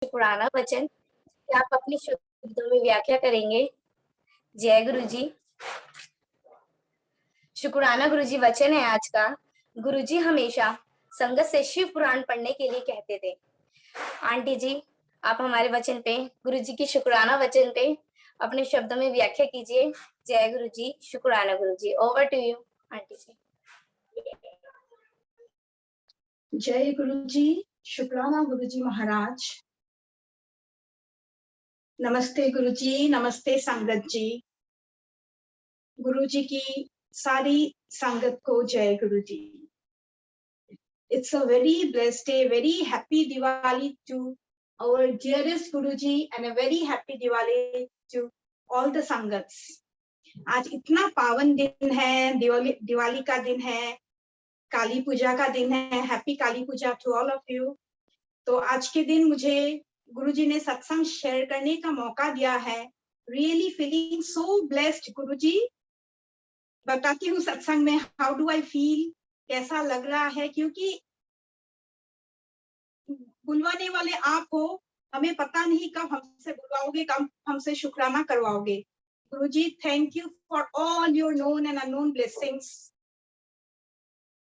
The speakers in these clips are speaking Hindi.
पुराना वचन क्या आप अपने शब्दों में व्याख्या करेंगे? जय गुरु जी। शुक्राना गुरु जी वचन है आज का। गुरु जी हमेशा संगत से शिव पुराण पढ़ने के लिए कहते थे। आंटी जी, आप हमारे वचन पे, गुरु जी की शुक्राना वचन पे अपने शब्दों में व्याख्या कीजिए। जय गुरु जी, शुक्राना गुरु जी। ओवर टू यू आंटी जी। जय गुरु जी, शुक्राना गुरु जी महाराज। नमस्ते गुरु जी, नमस्ते संगत जी। गुरु जी की सारी संगत को जय गुरु जी। It's a very blessed day, very happy Diwali to our dearest Guru ji and a very happy Diwali to all the sangats. आज इतना पावन दिन है, दिवाली का दिन है, काली पूजा का दिन है। Happy Kali Puja to all of you. तो आज के दिन मुझे गुरुजी ने सत्संग शेयर करने का मौका दिया है। रियली फीलिंग सो ब्लेस्ड गुरुजी। बताती हूँ सत्संग में हाउ डू आई फील, कैसा लग रहा है, क्योंकि बुलवाने वाले आप हो। हमें पता नहीं कब हमसे बुलवाओगे, कब हमसे शुक्राना करवाओगे। Guruji thank you for all your known and unknown blessings.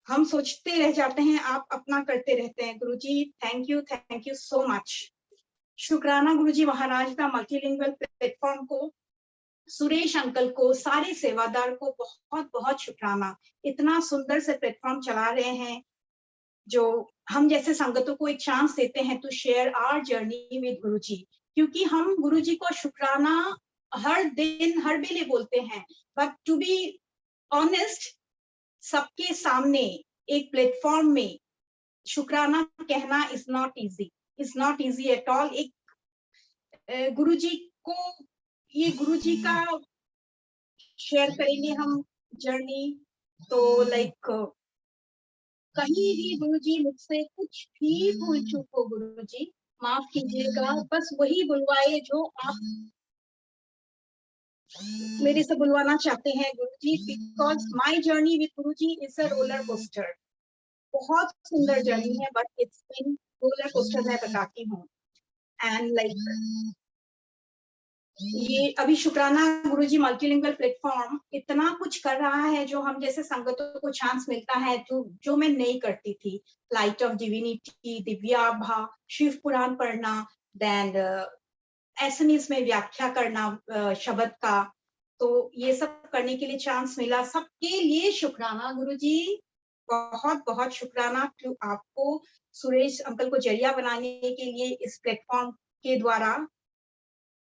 हम सोचते रह जाते हैं, आप अपना करते रहते हैं। गुरुजी थैंक यू सो मच। शुक्राना गुरुजी महाराज का मल्टीलिंगुअल प्लेटफॉर्म को, सुरेश अंकल को, सारे सेवादार को बहुत बहुत शुक्राना। इतना सुंदर से प्लेटफॉर्म चला रहे हैं, जो हम जैसे संगतों को एक चांस देते हैं to share our journey with Guruji. क्योंकि हम गुरुजी को शुक्राना हर दिन हर बेले बोलते हैं, बट टू बी ऑनेस्ट सबके सामने एक प्लेटफॉर्म में शुक्राना कहना is not easy at all. एक गुरुजी को, ये गुरुजी का शेयर करेंगे हम जर्नी। तो लाइक कहीं भी गुरुजी मुझसे कुछ भी भूल चूक हो, गुरुजी माफ कीजिएगा। बस वही बुलवाए जो आप मेरे से बुलवाना चाहते हैं Guruji, because my journey with Guruji is a roller coaster. बहुत सुंदर जर्नी है, but it's been roller coaster, मैं बताती हूँ। एंड लाइक ये अभी शुक्राना गुरुजी मल्टीलिंगुअल प्लेटफॉर्म इतना कुछ कर रहा है, जो हम जैसे संगतों को चांस मिलता है जो मैं नहीं करती थी। लाइट ऑफ डिविनिटी, दिव्याभा, शिव पुराण पढ़ना, देन एसएमएस में व्याख्या करना शब्द का। तो ये सब करने के लिए चांस मिला। सबके लिए शुक्राना गुरुजी, बहुत बहुत शुक्राना टू आपको, सुरेश अंकल को जरिया बनाने के लिए इस प्लेटफॉर्म के द्वारा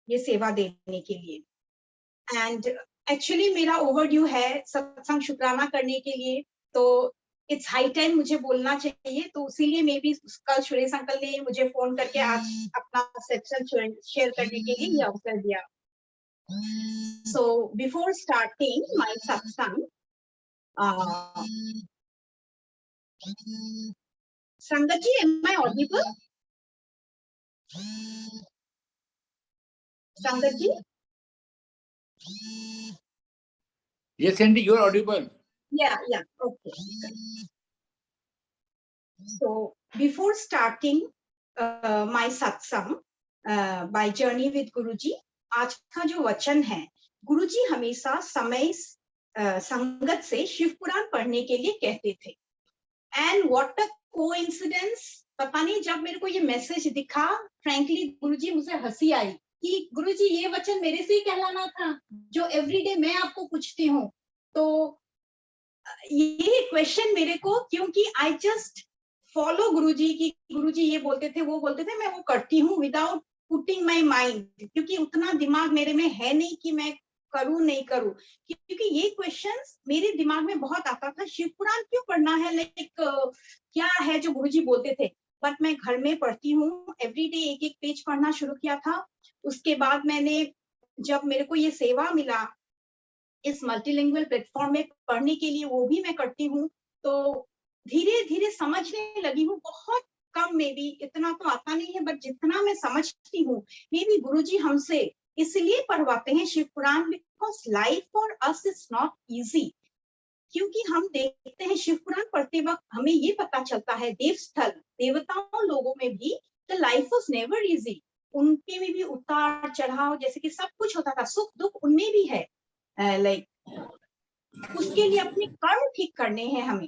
ये सेवा देने के लिए। एंड एक्चुअली मेरा ओवरड्यू है सत्संग शुक्राना करने के लिए, तो इट्स हाई टाइम मुझे बोलना चाहिए। तो इसीलिए मे बी कल सुरेश अंकल ने मुझे फोन करके आज अपना सत्संग शेयर करने के लिए ये अवसर दिया। सो बिफोर स्टार्टिंग माय सत्संग, संगत जी, एम आई ऑडिबल? संगत जी? Yes, Andy, you are audible. Yeah, okay. So before starting my satsang by journey with Guruji, आज का जो वचन है, गुरुजी हमेशा समय संगत से शिव पुराण पढ़ने के लिए कहते थे। एंड व्हाट अ कोइंसिडेंस, पता नहीं जब मेरे को ये मैसेज दिखा, फ्रैंकली गुरुजी मुझे हंसी आई कि गुरुजी ये वचन मेरे से ही कहलाना था जो एवरीडे मैं आपको पूछती हूँ। तो ये क्वेश्चन मेरे को, क्योंकि आई जस्ट फॉलो गुरुजी की, गुरुजी ये बोलते थे वो बोलते थे, मैं वो करती हूँ विदाउट पुटिंग माय माइंड, क्योंकि उतना दिमाग मेरे में है नहीं कि मैं करूं नहीं करूं। क्योंकि ये क्वेश्चंस मेरे दिमाग में बहुत आता था, शिव पुराण क्यों पढ़ना है, लाइक क्या है जो गुरुजी बोलते थे। बट मैं घर में पढ़ती हूँ, एवरीडे एक एक पेज पढ़ना शुरू किया था। उसके बाद मैंने, जब मेरे को ये सेवा मिला इस मल्टीलिंगुअल प्लेटफॉर्म में पढ़ने के लिए, वो भी मैं करती हूँ। तो धीरे धीरे समझने लगी हूँ, बहुत कम, में भी इतना तो आता नहीं है, बट जितना मैं समझती हूँ, मे बी गुरुजी हमसे इसलिए पढ़वाते हैं Shiv Puran, because life for us is not easy. क्योंकि हम देखते हैं शिव पुराण पढ़ते वक्त हमें ये पता चलता है, देव स्थल देवताओं लोगों में भी the life was never easy, उनके में भी उतार चढ़ाव, जैसे कि सब कुछ होता था, सुख दुख उनमें भी है। उसके लिए अपने कर्म ठीक करने हैं हमें।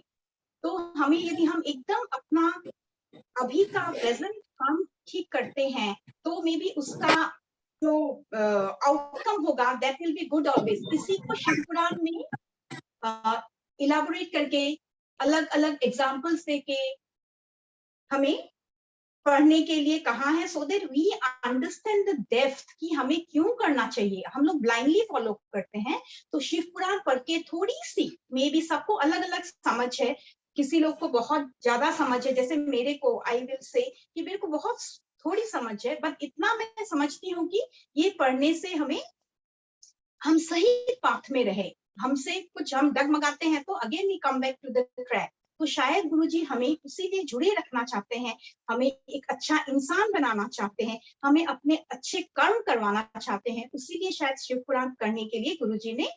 तो हमें यदि हम एकदम अपना अभी का प्रेजेंट काम ठीक करते हैं तो मे बी उसका जो आउटकम होगा that will be good always. इसी को शिव पुराण में इलाबोरेट करके अलग अलग एग्जाम्पल्स देके हमें पढ़ने के लिए कहा है, so that we understand the depth कि हमें क्यों करना चाहिए। हम लोग ब्लाइंडली फॉलो करते हैं। तो शिव पुराण पढ़ के थोड़ी सी, मे बी सबको अलग अलग समझ है, किसी लोग को बहुत ज्यादा समझ है, जैसे मेरे को, आई विल से कि मेरे को बहुत थोड़ी समझ है, बट इतना मैं समझती हूँ कि ये पढ़ने से हम सही पाथ में रहे। हमसे कुछ हम डगमगाते हैं तो again we come back to the track. तो शायद गुरुजी हमें उसी जुड़े रखना चाहते हैं, हमें एक अच्छा इंसान बनाना चाहते हैं, हमें अपने अच्छे कर्म करवाना चाहते हैं। उसीलिए शायद शिव पुराण करने के लिए गुरुजी ने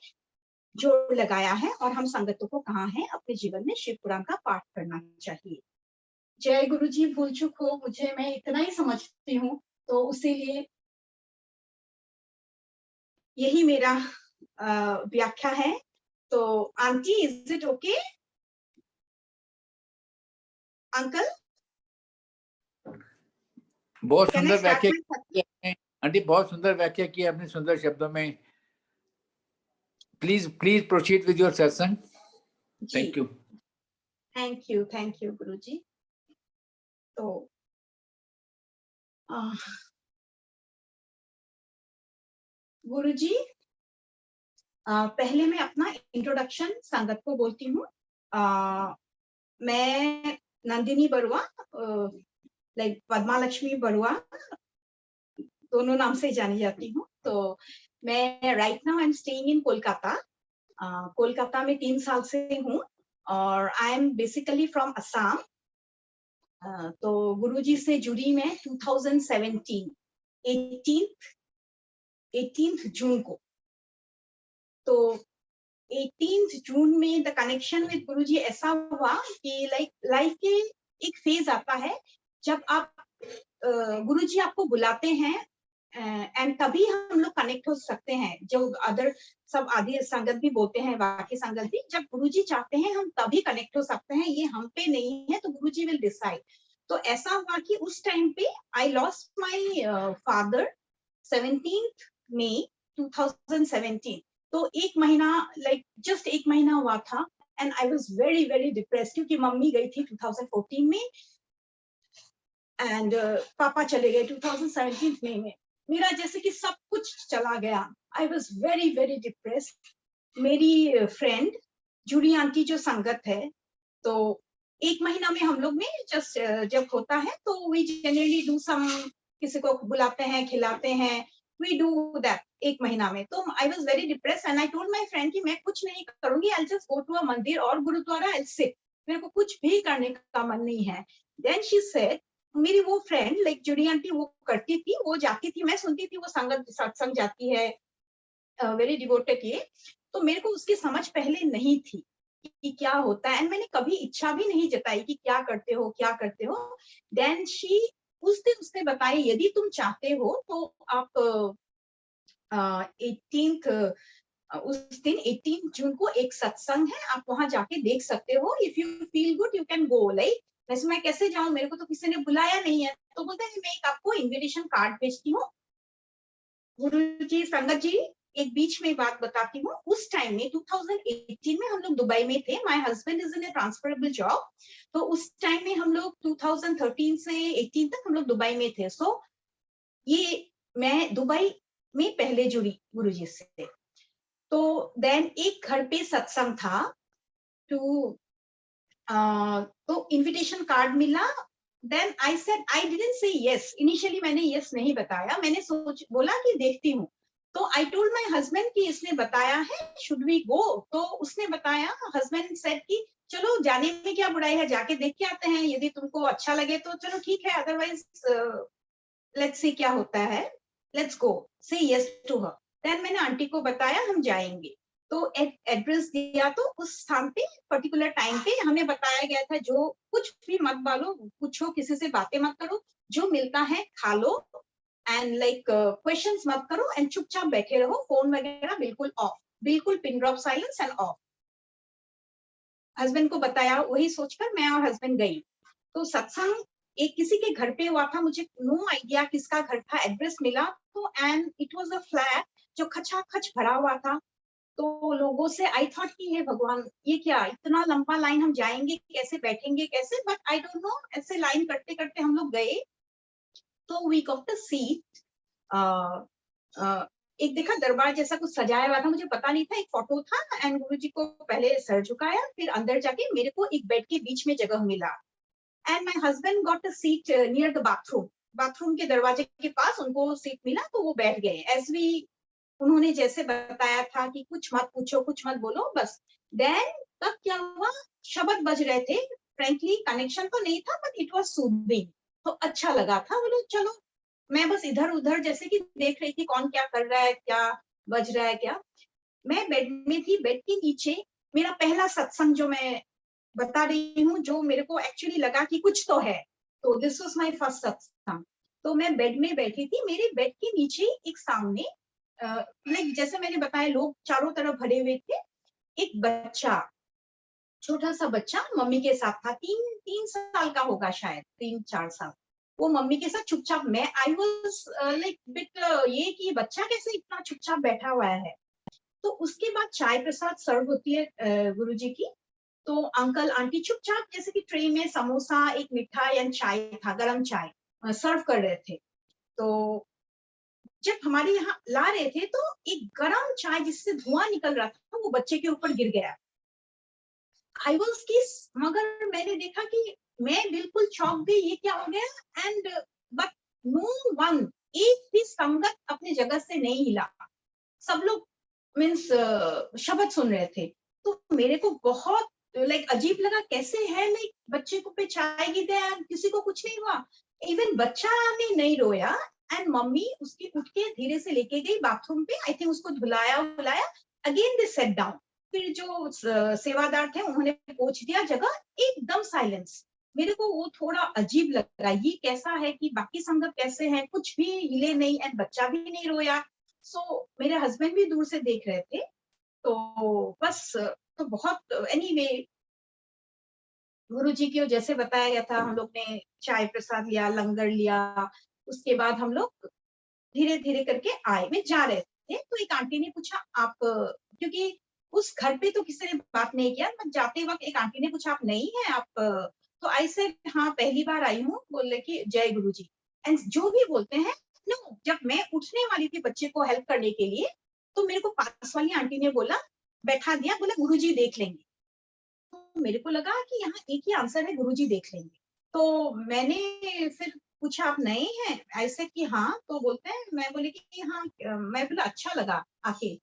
जोर लगाया है और हम संगतों को कहा है अपने जीवन में शिव पुराण का पाठ करना चाहिए। जय गुरुजी, भूल चूक हो मुझे, मैं इतना ही समझती हूँ, तो उसीलिए यही मेरा व्याख्या है। तो aunty, is it okay? Uncle, बहुत कैन आई सुंदर स्टार्ट व्याख्या माय सत्संग? की आपने आंटी, बहुत सुंदर व्याख्या की आपने सुंदर शब्दों में। प्लीज प्रोसीड विद योर सत्संग। Thank you. थैंक यू गुरुजी। तो गुरुजी, पहले मैं अपना इंट्रोडक्शन संगत को बोलती हूँ। मैं नंदिनी बरुआ, लाइक पद्मा लक्ष्मी बरुआ, दोनों नाम से जानी जाती हूँ। तो मैं right now I am staying in Kolkata. Kolkata में 3 साल से हूँ और I am basically from Assam. तो गुरुजी से जुड़ी मैं 2017 18th जून को। तो 18th जून में द कनेक्शन विद गुरुजी ऐसा हुआ कि लाइफ के एक फेज आता है जब आप गुरुजी आपको बुलाते हैं एंड तभी हम लोग कनेक्ट हो सकते हैं। जो अदर सब आदि संगत भी बोलते हैं, बाकी संगत भी, जब गुरुजी चाहते हैं हम तभी कनेक्ट हो सकते हैं, ये हम पे नहीं है, तो गुरुजी विल डिसाइड। तो ऐसा हुआ कि उस टाइम पे I lost my father 17th मई 2017। तो एक महीना, लाइक जस्ट एक महीना हुआ था and I was very very depressed, क्योंकि मम्मी गई थी 2014 में एंड पापा चले गए 2017 में। मेरा जैसे कि सब कुछ चला गया। I was very very depressed. मेरी फ्रेंड जूली आंटी जो संगत है, तो एक महीना में हम लोग में जस्ट जब होता है तो वी जनरली डू सम, किसी को बुलाते हैं, खिलाते हैं, वी डू दैट एक महीना में। तो I was very depressed and I told my friend कि मैं कुछ नहीं करूंगी, I just go to a मंदिर और गुरुद्वारा, आई सिट, मेरे को कुछ भी करने का मन नहीं है। देन शी सेड, मेरी वो फ्रेंड लाइक जूली आंटी वो करती थी, वो जाती थी, मैं सुनती थी, वो संगत सत्संग जाती है, वेरी डिवोटेड ये। तो मेरे को उसकी समझ पहले नहीं थी कि क्या होता है एंड मैंने कभी इच्छा भी नहीं जताई कि क्या करते हो क्या करते हो। देन शी उस दिन उसने बताया, यदि तुम चाहते हो तो आप 18th उस दिन 18 जून को एक सत्संग है, आप वहां जाके देख सकते हो, if you feel good you can go. Like वैसे मैं कैसे जाऊं, मेरे को तो किसी ने बुलाया नहीं है। तो बोलते हैं मैं एक आपको इनविटेशन कार्ड भेजती हूँ। गुरुजी, संगत जी, एक बीच में बात बताती हूँ। उस टाइम में 2018 में हम लोग दुबई में थे। My husband is in A transferable job. तो उस टाइम में हम लोग 2013 से 18 तक हम लोग दुबई में थे। सो ये मैं दुबई में पहले जुड़ी गुरुजी से। तो देन एक घर पे सत्संग था, टू तो इनविटेशन कार्ड मिला। Then I said, I didn't say yes, initially मैंने यस नहीं बताया, मैंने बोला कि देखती हूँ। तो आई टोल्ड माय हस्बैंड कि इसने बताया है, शुड वी गो? तो उसने बताया, हस्बैंड सेड कि चलो जाने में क्या बुराई है, जाके देख के आते हैं, यदि तुमको अच्छा लगे तो चलो ठीक है, अदरवाइज लेट्स सी क्या होता है, लेट्स गो, से यस टू हर। देन मैंने आंटी को बताया हम जाएंगे। तो एड्रेस दिया, तो उस स्थान पे पर्टिकुलर टाइम पे हमें बताया गया था जो कुछ भी मत बोलो, पूछो, किसी से बातें मत करो, जो मिलता है खा लो, एंड लाइक क्वेश्चंस मत करो, एंड चुपचाप बैठे रहो, फोन वगैरह बिल्कुल ऑफ, बिल्कुल pin drop silence end of. Husband को बताया, वही सोचकर मैं और हस्बैंड गई। तो सत्संग एक किसी के घर पे हुआ था, मुझे नो आइडिया किसका घर था, एड्रेस मिला तो, and it was a flat जो खचाखच भरा हुआ था। तो लोगों से आई थॉट कि हे भगवान, ये क्या, इतना लंबा लाइन, हम जाएंगे कैसे, बैठेंगे कैसे, बट आई डोंट नो, ऐसे लाइन करते करते हम लोग गए। तो वी गॉट द सीट। एक देखा दरबार जैसा कुछ सजाया हुआ था, मुझे पता नहीं था, एक फोटो था, एंड गुरुजी को पहले सर झुकाया, फिर अंदर जाके मेरे को एक बेड के बीच में जगह मिला, and my husband got a seat near the bathroom. Bathroom के दरवाजे के पास उनको सीट मिला, तो वो बैठ गए। एज वी, उन्होंने जैसे बताया था कि कुछ मत पूछो, कुछ मत बोलो, बस। देन तब क्या हुआ, शब्द बज रहे थे, फ्रेंकली कनेक्शन तो नहीं था, बट इट वाज सूदिंग, तो अच्छा लगा था। बोलो चलो, मैं बस इधर उधर जैसे कि देख रही थी कौन क्या कर रहा है, क्या बज रहा है क्या। मैं बेड में थी, बेड के नीचे मेरा पहला सत्संग जो मैं बता रही हूँ, जो मेरे को एक्चुअली लगा कि कुछ तो है, तो दिस वाज माय फर्स्ट सत्संग। तो मैं बेड में बैठी थी, मेरे बेड के नीचे एक सामने, लाइक जैसे मैंने बताया, लोग चारों तरफ भरे हुए थे, एक बच्चा, छोटा सा बच्चा मम्मी के साथ था, 3 साल का होगा शायद, 3-4 साल। वो मम्मी के साथ चुपचाप, मैं आई वाज लाइक बिट, ये कि बच्चा कैसे इतना चुपचाप बैठा हुआ है। तो उसके बाद चाय प्रसाद सर्व होती है गुरुजी की। तो अंकल आंटी चुपचाप जैसे कि ट्रे में समोसा, एक मिठाई एंड चाय था, गरम चाय सर्व कर रहे थे। तो जब हमारे यहाँ ला रहे थे, तो एक गरम चाय जिससे धुआं निकल रहा था, वो बच्चे के ऊपर गिर गया। आई वाज किस, मगर मैंने देखा कि मैं बिल्कुल चौंक गई, ये क्या हो गया, एंड बट नो वन, एक भी संगत अपने जगह से नहीं हिला, सब लोग मीन्स शब्द सुन रहे थे। तो मेरे को बहुत लाइक अजीब लगा, कैसे है, लाइक बच्चे को पे चाय गिर गया, किसी को कुछ नहीं हुआ, इवन बच्चा ने नहीं रोया। एंड मम्मी उसकी उठ के धीरे से लेके गई बाथरूम पे, आई थिंक उसको धुलाया धुलाया, अगेन दे सेट डाउन। फिर जो सेवादार थे उन्होंने पोंछ दिया जगह, एकदम साइलेंस। मेरे को वो थोड़ा अजीब लगा, ये कैसा है कि बाकी संगत कैसे हैं, कुछ भी हिले नहीं, एंड बच्चा भी नहीं रोया। सो मेरे हस्बैंड भी दूर से देख रहे थे। तो बस, तो बहुत एनीवे, गुरुजी को जैसे बताया गया था, हम लोग ने चाय प्रसाद लिया, लंगर लिया, उसके बाद हम लोग धीरे धीरे करके आए। में जा रहे थे, तो एक आंटी ने पूछा, आप, क्योंकि उस घर पे तो किसी ने बात नहीं किया, बट जाते वक्त एक आंटी ने पूछा, आप नई हैं आप, तो आई से हाँ पहली बार आई हूँ। बोले कि जय गुरुजी। एंड जो भी बोलते हैं, नो, जब मैं उठने वाली थी बच्चे को हेल्प करने के लिए, तो मेरे को पास वाली आंटी ने बोला, बैठा दिया, बोला गुरुजी देख लेंगे। तो मेरे को लगा कि यहाँ एक ही आंसर है, गुरुजी देख लेंगे। तो मैंने फिर पूछा, आप नए हैं, ऐसे कि हाँ, तो बोलते हैं, मैं बोली कि हाँ, मैं बोला अच्छा लगा आके,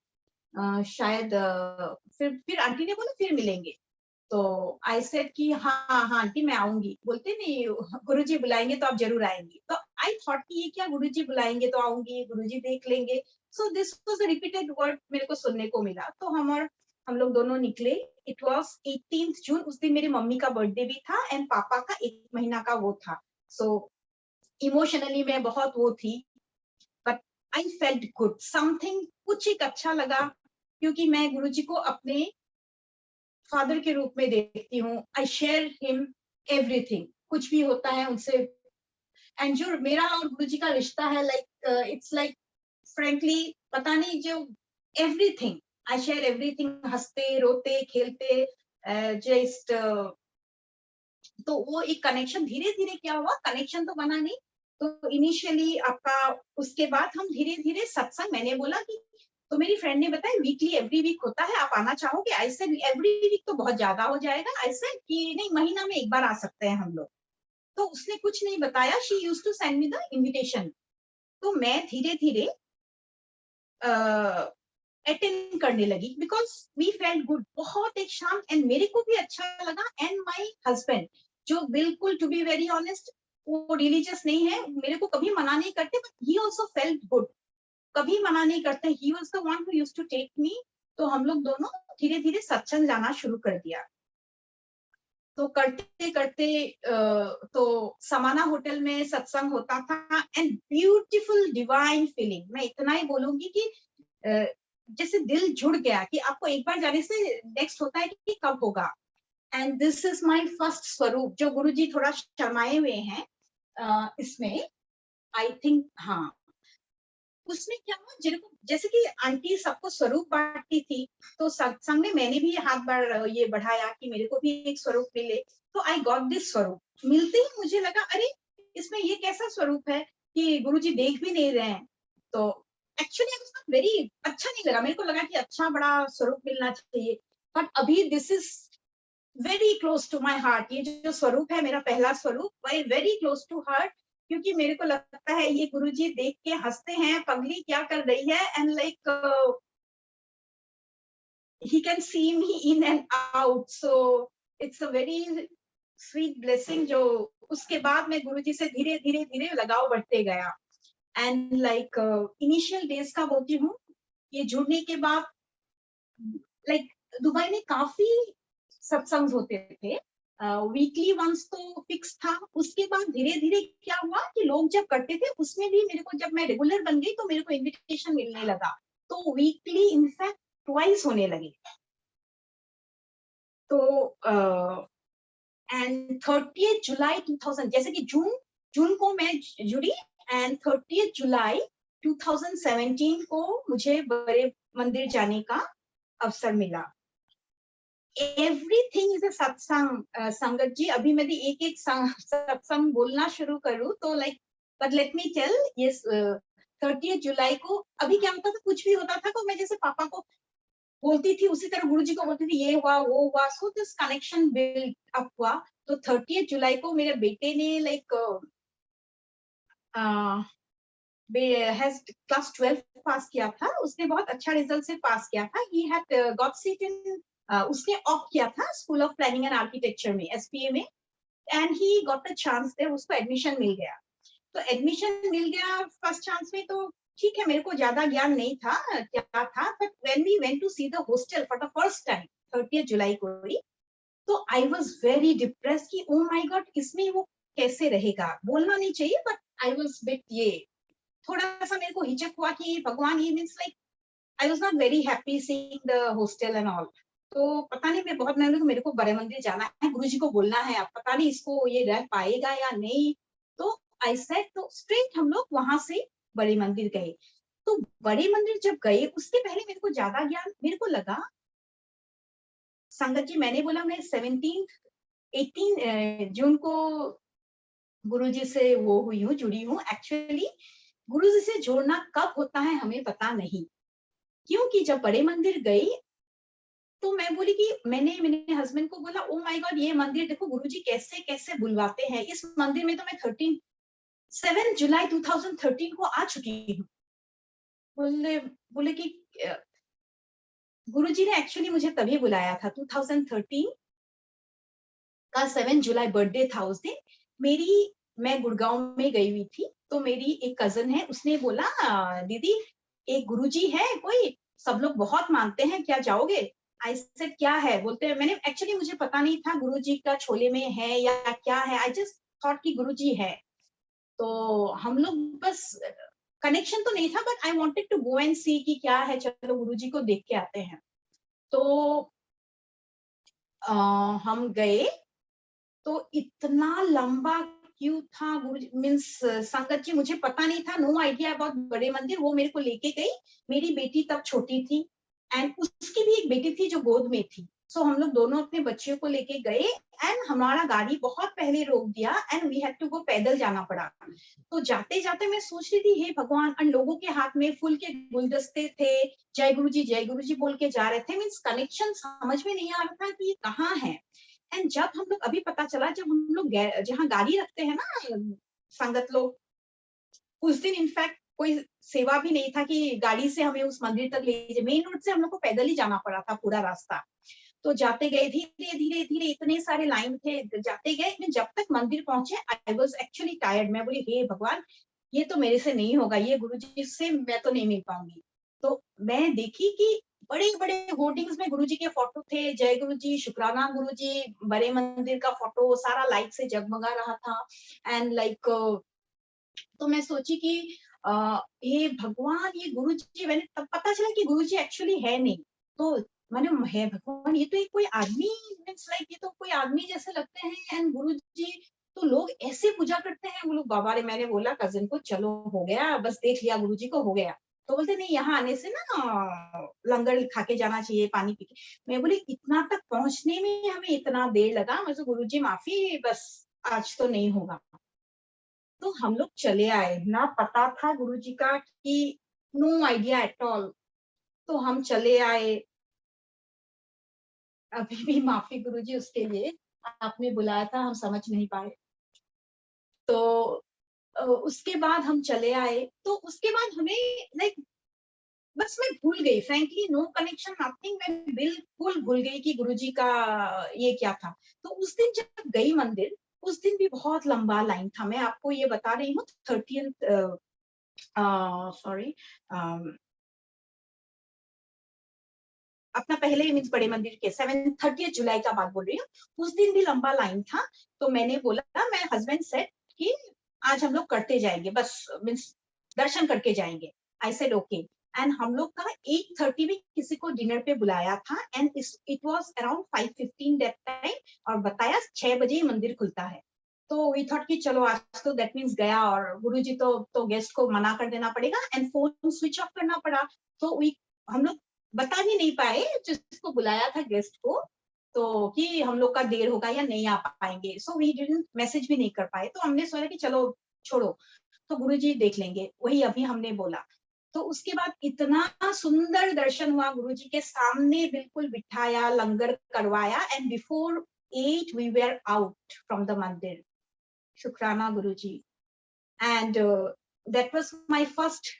शायद फिर आंटी ने बोला फिर मिलेंगे। तो आई सेड कि हाँ हाँ आंटी मैं आऊंगी। बोलते नहीं, गुरुजी बुलाएंगे तो आप जरूर आएंगी। तो आई थॉट कि ये क्या, गुरुजी बुलाएंगे तो आऊंगी, गुरुजी देख लेंगे। So this was the repeated word मेरे को सुनने को मिला। तो हम लोग दोनों निकले। इट वाज 18 जून, उस दिन मेरी मम्मी का बर्थडे भी था, एंड पापा का 1 महीना का वो था। सो इमोशनली मैं बहुत वो थी, but I felt good, something कुछ एक अच्छा लगा, क्योंकि मैं गुरुजी को अपने फादर के रूप में देखती हूँ। आई शेयर हिम एवरीथिंग, कुछ भी होता है उनसे। एंड जो मेरा और गुरुजी का रिश्ता है, लाइक इट्स लाइक फ्रेंकली, पता नहीं, जो एवरीथिंग, आई शेयर एवरीथिंग, हंसते रोते खेलते, जस्ट, तो वो एक कनेक्शन धीरे धीरे क्या हुआ, कनेक्शन तो बना नहीं। तो इनिशियली आपका, उसके बाद हम धीरे धीरे सत्संग, मैंने बोला कि, तो मेरी फ्रेंड ने बताया वीकली एवरी वीक होता है, आप आना चाहोगे? ऐसे एवरी वीक तो बहुत ज्यादा हो जाएगा, ऐसे कि नहीं, महीना में एक बार आ सकते हैं हम लोग। तो उसने कुछ नहीं बताया, she used to send me the invitation. तो मैं धीरे धीरे अटेंड करने लगी, बिकॉज वी फेल्ट गुड, बहुत एक शाम, एंड मेरे को भी अच्छा लगा। एंड माई हस्बैंड, जो बिल्कुल टू बी वेरी ऑनेस्ट वो रिलीजियस नहीं है, मेरे को कभी मना नहीं करते, but he also felt good, कभी मना नहीं करते। He was the one who used to take me तो हम लोग दोनों धीरे धीरे सत्संग जाना शुरू कर दिया। तो करते करते तो समाना होटल में सत्संग होता था एंड ब्यूटीफुल डिवाइन फीलिंग। मैं इतना ही बोलूंगी कि जैसे दिल जुड़ गया कि आपको एक बार जाने से नेक्स्ट होता है कि कब होगा। And this is my first स्वरूप, जो गुरुजी थोड़ा शर्माए हुए हैं इसमें, आई थिंक। हाँ, उसमें क्या हुआ, जिनको जैसे कि आंटी सबको स्वरूप बांटती थी, तो सत्संग में मैंने भी हाथ बार ये बढ़ाया कि मेरे को भी एक स्वरूप मिले। तो आई गॉट दिस स्वरूप। मिलते ही मुझे लगा अरे इसमें ये कैसा स्वरूप है कि गुरुजी देख भी नहीं रहे हैं। तो एक्चुअली वेरी अच्छा नहीं लगा, मेरे को लगा कि अच्छा बड़ा स्वरूप मिलना चाहिए। बट अभी this is very close to my heart. ये जो स्वरूप है मेरा पहला स्वरूप, वेरी क्लोज टू हार्ट, क्योंकि मेरे को लगता है ये गुरुजी देख के हंसते हैं पगली क्या कर रही है, and like he can see me in and out, so it's a very sweet blessing। जो उसके बाद में गुरुजी से धीरे धीरे धीरे लगाव बढ़ते गया। एंड लाइक इनिशियल डेज का बोलती हूँ, ये जुड़ने के बाद लाइक दुबई में काफी सत्संग होते थे, वीकली वंस तो फिक्स था। उसके बाद धीरे धीरे क्या हुआ कि लोग जब करते थे उसमें भी मेरे को, जब मैं रेगुलर बन गई तो मेरे को इनविटेशन मिलने लगा, तो वीकली इनफैक्ट ट्वाइस होने लगे। तो एंड 30 जुलाई 2000, जैसे कि जून को मैं जुड़ी, एंड 30 जुलाई 2017 को मुझे बड़े मंदिर जाने का अवसर मिला। एवरीथिंग इज अ सत्संग। संगत जी, अभी मैं एक एक सत्संग बोलना शुरू करूं तो like, but let me tell, ये 30 जुलाई को अभी क्या होता था, कुछ भी होता था तो मैं जैसे पापा को बोलती थी उसी तरह गुरुजी को बोलती थी, ये हुआ वो हुआ, so this connection build up हुआ। तो 30 जुलाई को मेरे बेटे ने लाइक हैज क्लास 12 पास किया था, उसने बहुत अच्छा रिजल्ट से पास किया था। He had got seat in, उसने ऑप्ट किया था school of planning and architecture में, एसपीए में, and he got a chance there, उसको एडमिशन मिल गया। तो एडमिशन मिल गया फर्स्ट चांस में, तो ठीक है, मेरे को ज्यादा ज्ञान नहीं था क्या था, but when we went to see the hostel for the first time 30 जुलाई को ही, तो आई वाज वेरी डिप्रेस्ड कि ओ माय गॉड, इसमें वो कैसे रहेगा। बोलना नहीं चाहिए, बट आई वाज बिट, ये थोड़ा सा मेरे को हिचक हुआ कि भगवान, ये means like I was not very happy seeing the hostel and all. तो पता नहीं, मैं बहुत मेरे को बड़े मंदिर जाना है, गुरुजी को बोलना है, अब पता नहीं इसको ये रह पाएगा या नहीं। तो आई सेड, तो स्ट्रेट हम लोग वहां से बड़े मंदिर गए। तो बड़े मंदिर जब गए, उसके पहले मेरे को ज्यादा ज्ञान, मेरे को लगा, संगत जी मैंने बोला मैं 18 जून को गुरुजी से वो हुई हूँ, जुड़ी हूँ। एक्चुअली गुरुजी से जोड़ना कब होता है हमें पता नहीं, क्योंकि जब बड़े मंदिर गई तो मैं बोली कि मैंने मेरे हस्बैंड को बोला, ओ माय गॉड, ये मंदिर देखो गुरुजी कैसे कैसे बुलवाते हैं। इस मंदिर में तो मैं 7 जुलाई 2013 को आ चुकी हूँ। बोले बोले कि गुरुजी ने एक्चुअली मुझे तभी बुलाया था, 2013 का 7 जुलाई बर्थडे था उस दिन मेरी। मैं गुड़गांव में गई हुई थी, तो मेरी एक कजन है, उसने बोला, दीदी एक गुरुजी है कोई, सब लोग बहुत मानते हैं, क्या जाओगे? आई सेड क्या है? बोलते हैं, मैंने एक्चुअली मुझे पता नहीं था गुरुजी का छोले में है या क्या है, आई जस्ट थॉट कि गुरुजी है। तो हम लोग बस, कनेक्शन तो नहीं था, but I wanted to go and see कि क्या है, चलो गुरुजी को देख के आते हैं। तो हम गए, तो इतना लंबा क्यू था। गुरुजी मीन्स संगत जी, मुझे पता नहीं था, नो आइडिया अबाउट बड़े मंदिर। वो मेरे को लेके गई, मेरी बेटी तब छोटी थी, एंड उसकी भी एक बेटी थी जो गोद में थी। सो हम लोग दोनों अपने बच्चियों को लेके गए, एंड हमारा गाड़ी बहुत पहले रोक दिया, and we had to go, पैदल जाना पड़ा। तो जाते जाते मैं सोच रही थी, हे भगवान, और लोगों के हाथ में फूल के गुलदस्ते थे, जय गुरु जी बोल के जा रहे थे। मीन्स कनेक्शन समझ में नहीं आ रहा था कि ये कहाँ है। एंड जब हम लोग, अभी पता चला, जब हम लोग जहाँ गाड़ी रखते हैं ना संगत लोग, उस दिन इनफैक्ट कोई सेवा भी नहीं था कि गाड़ी से हमें उस मंदिर तक ले जाए। मेन रोड से हम लोग को पैदल ही जाना पड़ा था पूरा रास्ता। तो जाते गए धीरे धीरे धीरे, इतने सारे लाइन थे, जाते गए, मैं जब तक मंदिर पहुंचे आई वाज एक्चुअली टायर्ड। मैं बोली, हे भगवान, ये तो मेरे से नहीं होगा, ये गुरुजी से मैं तो नहीं मिल पाऊंगी। तो मैं देखी कि बड़े बड़े होर्डिंग्स में गुरुजी के फोटो थे, जय गुरुजी, शुक्राना गुरुजी, बड़े मंदिर का फोटो सारा लाइट से जगमगा रहा था। एंड लाइक तो मैं सोची कि हे भगवान, ये गुरुजी, मैंने तब पता चला कि गुरुजी एक्चुअली है नहीं। तो मैंने, हे भगवान, ये तो एक कोई आदमी, मीन्स लाइक ये तो कोई आदमी जैसे लगते हैं, एंड गुरुजी तो लोग ऐसे पूजा करते हैं। वो लोग बाबा रे, मैंने बोला कजिन को, चलो हो गया, बस देख लिया गुरुजी को, हो गया। तो बोलते नहीं, यहाँ आने से ना लंगर खा के जाना चाहिए, पानी पी के। मैं बोली इतना तक पहुंचने में हमें इतना देर लगा। मैं तो गुरुजी माफी, बस आज तो नहीं होगा। तो हम लोग चले आए, ना पता था गुरुजी का कि, नो आइडिया एट ऑल। तो हम चले आए। अभी भी माफी गुरुजी उसके लिए, आपने बुलाया था, हम समझ नहीं पाए। तो उसके बाद हम चले आए। तो उसके बाद हमें लाइक बस मैं भूल गई, फ्रैंकली नो कनेक्शन नथिंग, मैं बिल्कुल भूल गई कि गुरुजी का ये क्या था। तो उस दिन जब गई मंदिर, उस दिन भी बहुत लंबा लाइन था। मैं आपको ये बता रही हूँ, 30th सॉरी, अपना पहले मीन्स बड़े मंदिर के 30 जुलाई का बात बोल रही हूँ। उस दिन भी लंबा लाइन था। तो मैंने बोला, मैं हस्बैंड सेड कि आज हम लोग करते जाएंगे, बस मीन्स दर्शन करके जाएंगे। I said okay. एंड हम लोग का 8:30 में किसी को डिनर पे बुलाया था, and it was around 5:15 that time, और बताया 6 बजे ही मंदिर खुलता है। तो वी थॉट कि चलो आज तो दैट मीन्स गया, और गुरुजी तो गेस्ट को मना कर देना पड़ेगा, एंड फोन स्विच ऑफ करना पड़ा। तो हम लोग बता भी नहीं पाए जिसको बुलाया था गेस्ट को, तो कि हम लोग का देर होगा या नहीं आ पाएंगे। सो वी डिडंट मैसेज भी नहीं कर पाए। तो हमने सोचा कि चलो छोड़ो, तो गुरुजी देख लेंगे, वही अभी हमने बोला। तो उसके बाद इतना सुंदर दर्शन हुआ, गुरुजी के सामने बिल्कुल बिठाया, लंगर करवाया, and before 8 we were out from the mandir. शुक्राना Guruji. And that was my first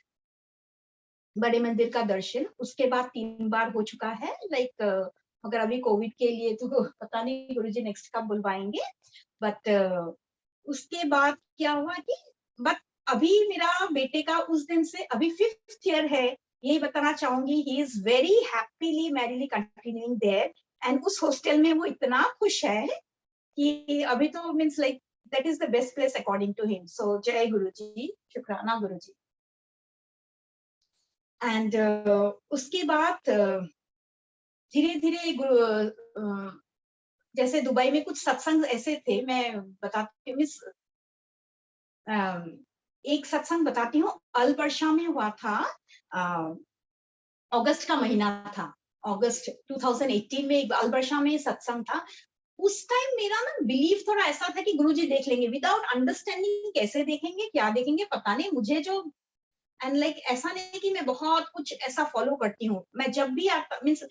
बड़े मंदिर का दर्शन। उसके बाद 3 बार हो चुका है, लाइक अगर अभी कोविड के लिए तो पता नहीं गुरुजी नेक्स्ट कब बुलवाएंगे। बट उसके बाद क्या हुआ कि, बट अभी मेरा बेटे का उस दिन से अभी 5th ईयर है। यही बताना चाहूंगी, he is very happily merrily continuing there. And उस हॉस्टल में वो इतना खुश है कि अभी तो means like that is the best place according to him. So जय गुरुजी, शुक्राना गुरुजी। एंड उसके बाद धीरे धीरे जैसे दुबई में कुछ सत्संग ऐसे थे, मैं बताती हूँ। एक सत्संग बताती हूँ, अल वर्षा में हुआ था। अगस्त का महीना था, अगस्त 2018 में एक अल वर्षा में सत्संग था। उस टाइम मेरा ना बिलीव थोड़ा ऐसा था कि गुरुजी देख लेंगे, विदाउट अंडरस्टैंडिंग कैसे देखेंगे, क्या देखेंगे पता नहीं मुझे। जो एंड लाइक ऐसा नहीं कि मैं बहुत कुछ ऐसा फॉलो करती हूँ। मैं जब भी आता मीन्स,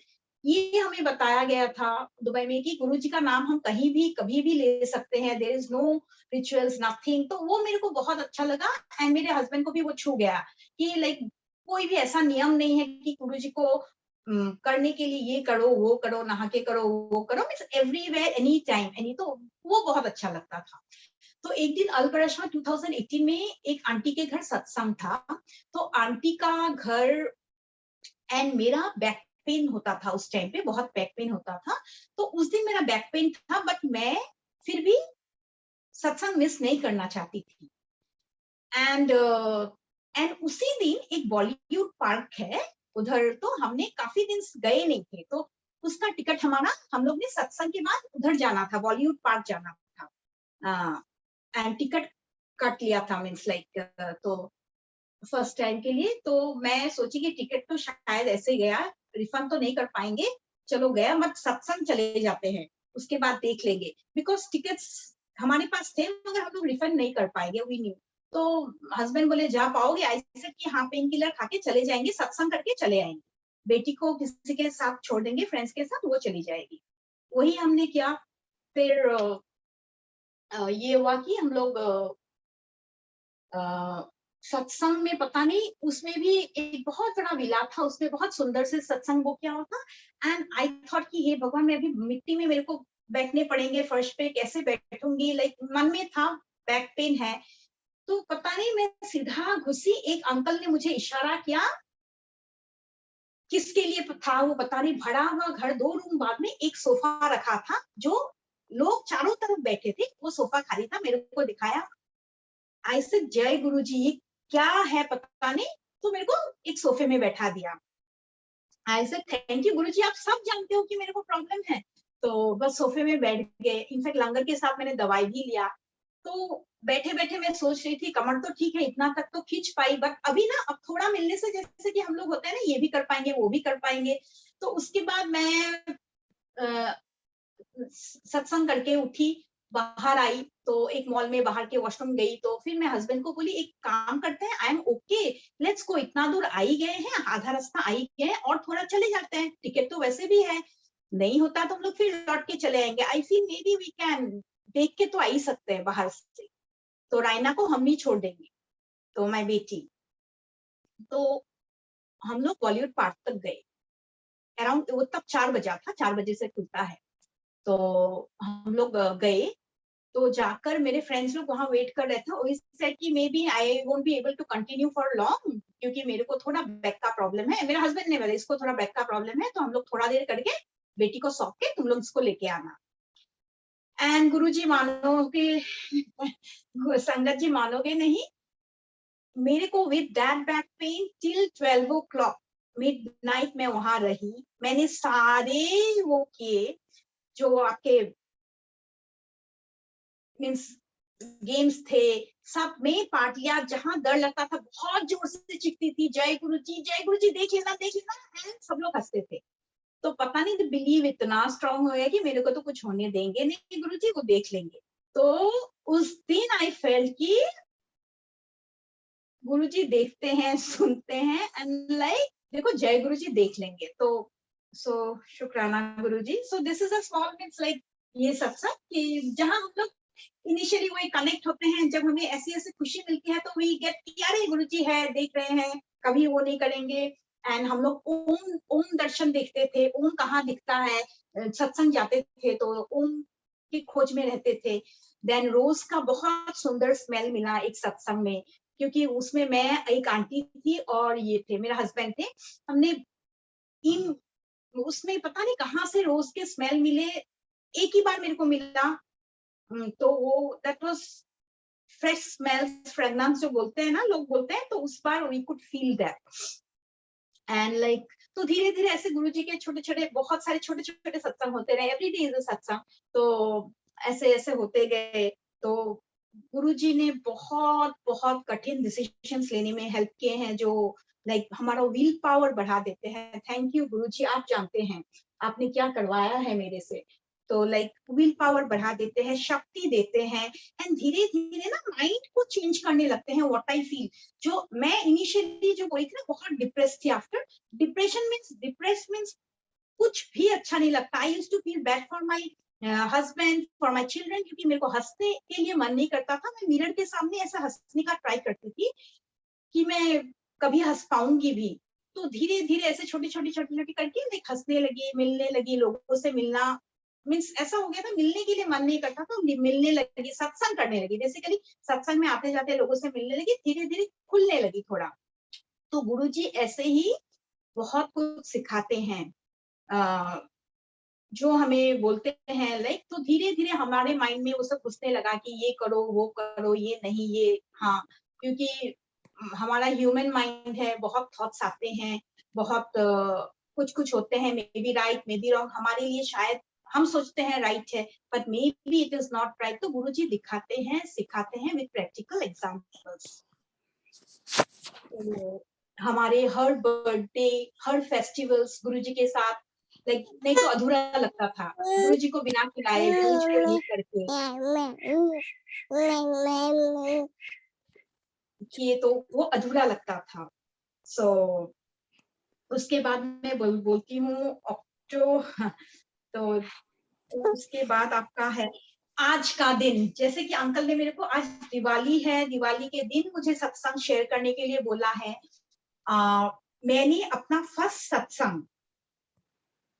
ये हमें बताया गया था दुबई में कि गुरुजी का नाम हम कहीं भी कभी भी ले सकते हैं, there is no rituals nothing. तो वो मेरे को बहुत अच्छा लगा, एंड मेरे हस्बैंड को भी वो छू गया कि लाइक कोई भी ऐसा नियम नहीं है कि गुरुजी को करने के लिए ये करो वो करो, नहा के करो वो करो, means everywhere any time any. तो वो बहुत अच्छा लगता था। तो एक दिन अलबरश में 2018 में एक आंटी के घर सत्संग था। तो आंटी का घर, एंड मेरा बैक पेन होता था उस टाइम पे, बहुत बैक पेन होता था। तो उस दिन मेरा बैक पेन था, बट मैं फिर भी सत्संग मिस नहीं करना चाहती थी। एंड उसी दिन एक बॉलीवुड पार्क है उधर, तो हमने काफी दिन गए नहीं थे। तो उसका टिकट हमारा, हम लोग ने सत्संग के बाद उधर जाना था, बॉलीवुड पार्क जाना था। एंड टिकट कट लिया था, मीन्स लाइक तो फर्स्ट टाइम के लिए। तो मैं सोची कि टिकट तो शायद ऐसे गया, रिफंड तो नहीं कर पाएंगे, चलो गया मत, सत्संग चले जाते हैं, उसके बाद देख लेंगे। बिकॉज टिकट्स हमारे पास थे, मगर हम लोग रिफंड नहीं कर पाएंगे, वी न्यू। तो हस्बैंड बोले जा पाओगे, ऐसे कि हाँ पेन किलर खा के चले जाएंगे, सत्संग करके चले आएंगे, बेटी को किसी के साथ छोड़ देंगे, फ्रेंड्स के साथ, वो चली जाएगी। वही हमने किया। फिर ये हुआ कि हम लोग सत्संग में, पता नहीं उसमें भी एक बहुत बड़ा विला था, उसमें बहुत सुंदर से सत्संग वो क्या होता। एंड आई थॉट कि हे भगवान, मैं अभी मिट्टी में मेरे को बैठने पड़ेंगे, फर्श पे कैसे बैठूंगी, लाइक मन में था बैक पेन है। तो पता नहीं मैं सीधा घुसी, एक अंकल ने मुझे इशारा किया किसके लिए था वो पता नहीं, भरा हुआ घर, 2 रूम बाद में एक सोफा रखा था जो लोग चारों तरफ बैठे थे, वो सोफा खाली था, मेरे को दिखाया। आई सेड जय गुरुजी, ये क्या है पता नहीं, तो मेरे को एक सोफे में बैठा दिया। आई सेड थैंक यू गुरुजी, आप सब जानते हो कि मेरे को प्रॉब्लम है। तो बस सोफे में बैठ गए, इनफैक्ट लंगर के साथ मैंने दवाई भी लिया। तो बैठे बैठे मैं सोच रही थी कमर तो ठीक है, इतना तक तो खींच पाई, बट अभी ना अब थोड़ा मिलने से जैसे कि हम लोग होते हैं ना, ये भी कर पाएंगे वो भी कर पाएंगे। तो उसके बाद मैं सत्संग करके उठी, बाहर आई, तो एक मॉल में बाहर के वॉशरूम गई, तो फिर मैं हस्बैंड को बोली एक काम करते हैं, I am okay, let's go, इतना दूर आ ही गए हैं, आधा रास्ता आ ही गए हैं, और थोड़ा चले जाते हैं, टिकट तो वैसे भी है, नहीं होता तो हम लोग फिर लौट के चले आएंगे, I feel maybe we can, देख के तो आ ही सकते हैं बाहर से, तो रायना को हम ही छोड़ देंगे, तो मैं बेटी, तो हम लोग बॉलीवुड पार्क तक गए, अराउंड वो तब 4 बजा था, 4 बजे से खुलता है, तो हम लोग गए, तो जाकर मेरे फ्रेंड्स लोग वहां वेट कर रहे थे, सेड कि maybe I won't be able to continue for long, क्योंकि मेरे को थोड़ा बैक का प्रॉब्लम है, मेरे हस्बैंड ने बोला इसको थोड़ा बैक का प्रॉब्लम है, तो हम लोग थोड़ा देर करके बेटी को सौंप के तुम लोग इसको लेके आना। एंड गुरुजी मानोगे संगत जी मानोगे नहीं, मेरे को with that back pain till 12 o'clock midnight में वहां रही, मैंने सारे वो किए जो आपके मीन्स गेम्स थे, सब में पार्ट लिया, जहां डर लगता था बहुत जोर से चिखती थी जय गुरु जी देख लेना, एंड सब लोग हंसते थे। तो पता नहीं बिलीव इतना स्ट्रांग हो गया कि मेरे को तो कुछ होने देंगे नहीं गुरुजी, वो देख लेंगे। तो उस दिन आई फेल्ट कि गुरुजी देखते हैं, सुनते हैं, एंड लाइक देखो जय गुरुजी देख लेंगे, तो सो शुक्राना Guruji. So this is a small means like ये सत्संग कि जहां हम लोग इनिशियली वो कनेक्ट होते हैं, जब हमें ऐसी ऐसी खुशी मिलती है तो वी गेट कि अरे गुरुजी है, देख रहे हैं, कभी वो नहीं करेंगे। एंड हम लोग ओम ओम दर्शन देखते थे, ओम कहाँ दिखता है, सत्संग जाते थे तो ओम की खोज में रहते थे। देन रोज का बहुत सुंदर स्मेल मिला एक सत्संग में, क्योंकि उसमें मैं एक आंटी थी और ये थे मेरा हस्बैंड थे, हमने इन उसमें पता नहीं कहाँ से रोज के स्मेल मिले, एक ही बार मेरे को मिला, तो वो that was fresh smell, fragrance जो बोलते हैं ना लोग बोलते हैं, तो उस बार we could feel that. And like तो धीरे धीरे ऐसे गुरुजी के छोटे छोटे बहुत सारे छोटे छोटे सत्संग होते रहे, एवरी डे इज अ सत्संग, तो ऐसे ऐसे होते गए। तो गुरुजी ने बहुत बहुत कठिन डिसीजंस लेने में हेल्प किए हैं, जो लाइक हमारा विल पावर बढ़ा देते हैं। थैंक यू गुरुजी, आप जानते हैं आपने क्या करवाया है मेरे से, तो लाइक विल पावर बढ़ा देते हैं, शक्ति देते हैं, एंड धीरे धीरे ना माइंड को चेंज करने लगते हैं। व्हाट आई फील, जो मैं इनिशियली जो बोली थी ना बहुत डिप्रेस थी, आफ्टर डिप्रेस मीन्स कुछ भी अच्छा नहीं लगता। I used to feel bad for my husband, for my children, क्योंकि मेरे को हंसने के लिए मन नहीं करता था। मैं मिरर के सामने ऐसा हंसने का ट्राई करती थी कि मैं कभी हंस पाऊंगी भी। तो धीरे धीरे ऐसे छोटी छोटी करके लाइक हंसने लगी, मिलने लगी, लोगों से मिलना मीन्स ऐसा हो गया था, मिलने के लिए मन नहीं करता था, मिलने लगी, सत्संग करने लगी, बेसिकली सत्संग में आते जाते लोगों से मिलने लगी, धीरे धीरे खुलने लगी थोड़ा। तो गुरुजी ऐसे ही बहुत कुछ सिखाते हैं, जो हमें बोलते हैं लाइक, तो धीरे धीरे हमारे माइंड में वो सब घुसने लगा कि ये करो वो करो, ये नहीं ये हाँ, क्योंकि हमारा ह्यूमन माइंड है, बहुत थॉट्स आते हैं, बहुत कुछ कुछ होते हैं, may be right may be wrong, हमारे लिए शायद हम सोचते हैं राइट है, but may be it is not right. तो गुरुजी दिखाते हैं, सिखाते हैं विद प्रैक्टिकल एग्जांपल्स। हमारे हर बर्थडे, हर फेस्टिवल्स गुरुजी के साथ लाइक नहीं तो अधूरा लगता था, गुरुजी को बिना खिलाए भूज कर ये करके किए तो वो अधूरा लगता था। सो उसके बाद मैं बोलती हूँ जो तो उसके बाद आपका है आज का दिन, जैसे कि अंकल ने मेरे को आज दिवाली है, दिवाली के दिन मुझे सत्संग शेयर करने के लिए बोला है। मैंने अपना फर्स्ट सत्संग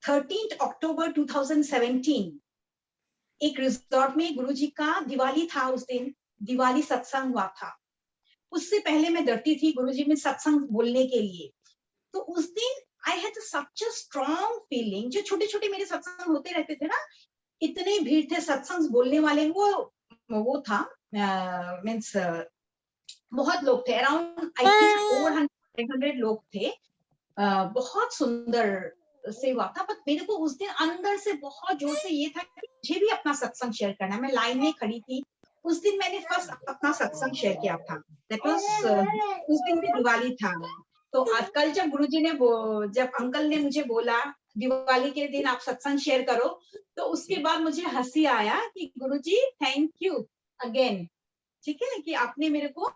13 अक्टूबर 2017 एक रिजॉर्ट में, गुरुजी का दिवाली था उस दिन, दिवाली सत्संग हुआ था। उससे पहले मैं डरती थी गुरुजी में सत्संग बोलने के लिए, तो उस दिन I had such a strong feeling. जो छोटे छोटे मेरे सत्संग होते रहते थे ना, इतने भीड़ थे सत्संग बोलने वाले, वो था मीन्स बहुत लोग थे, अराउंड आई थिंक ओवर 100 लोग थे। बहुत सुंदर सेवा था, पर मेरे को उस दिन अंदर से बहुत जोर से ये था कि मुझे भी अपना सत्संग शेयर करना है। मैं लाइन में खड़ी थी, उस दिन मैंने फर्स्ट अपना सत्संग शेयर किया था। दैट वाज उस दिन भी दिवाली था। तो आज कल जब गुरुजी ने जब अंकल ने मुझे बोला दिवाली के दिन आप सत्संग शेयर करो, तो उसके बाद मुझे हंसी आया कि गुरुजी थैंक यू अगेन, ठीक है, कि आपने मेरे को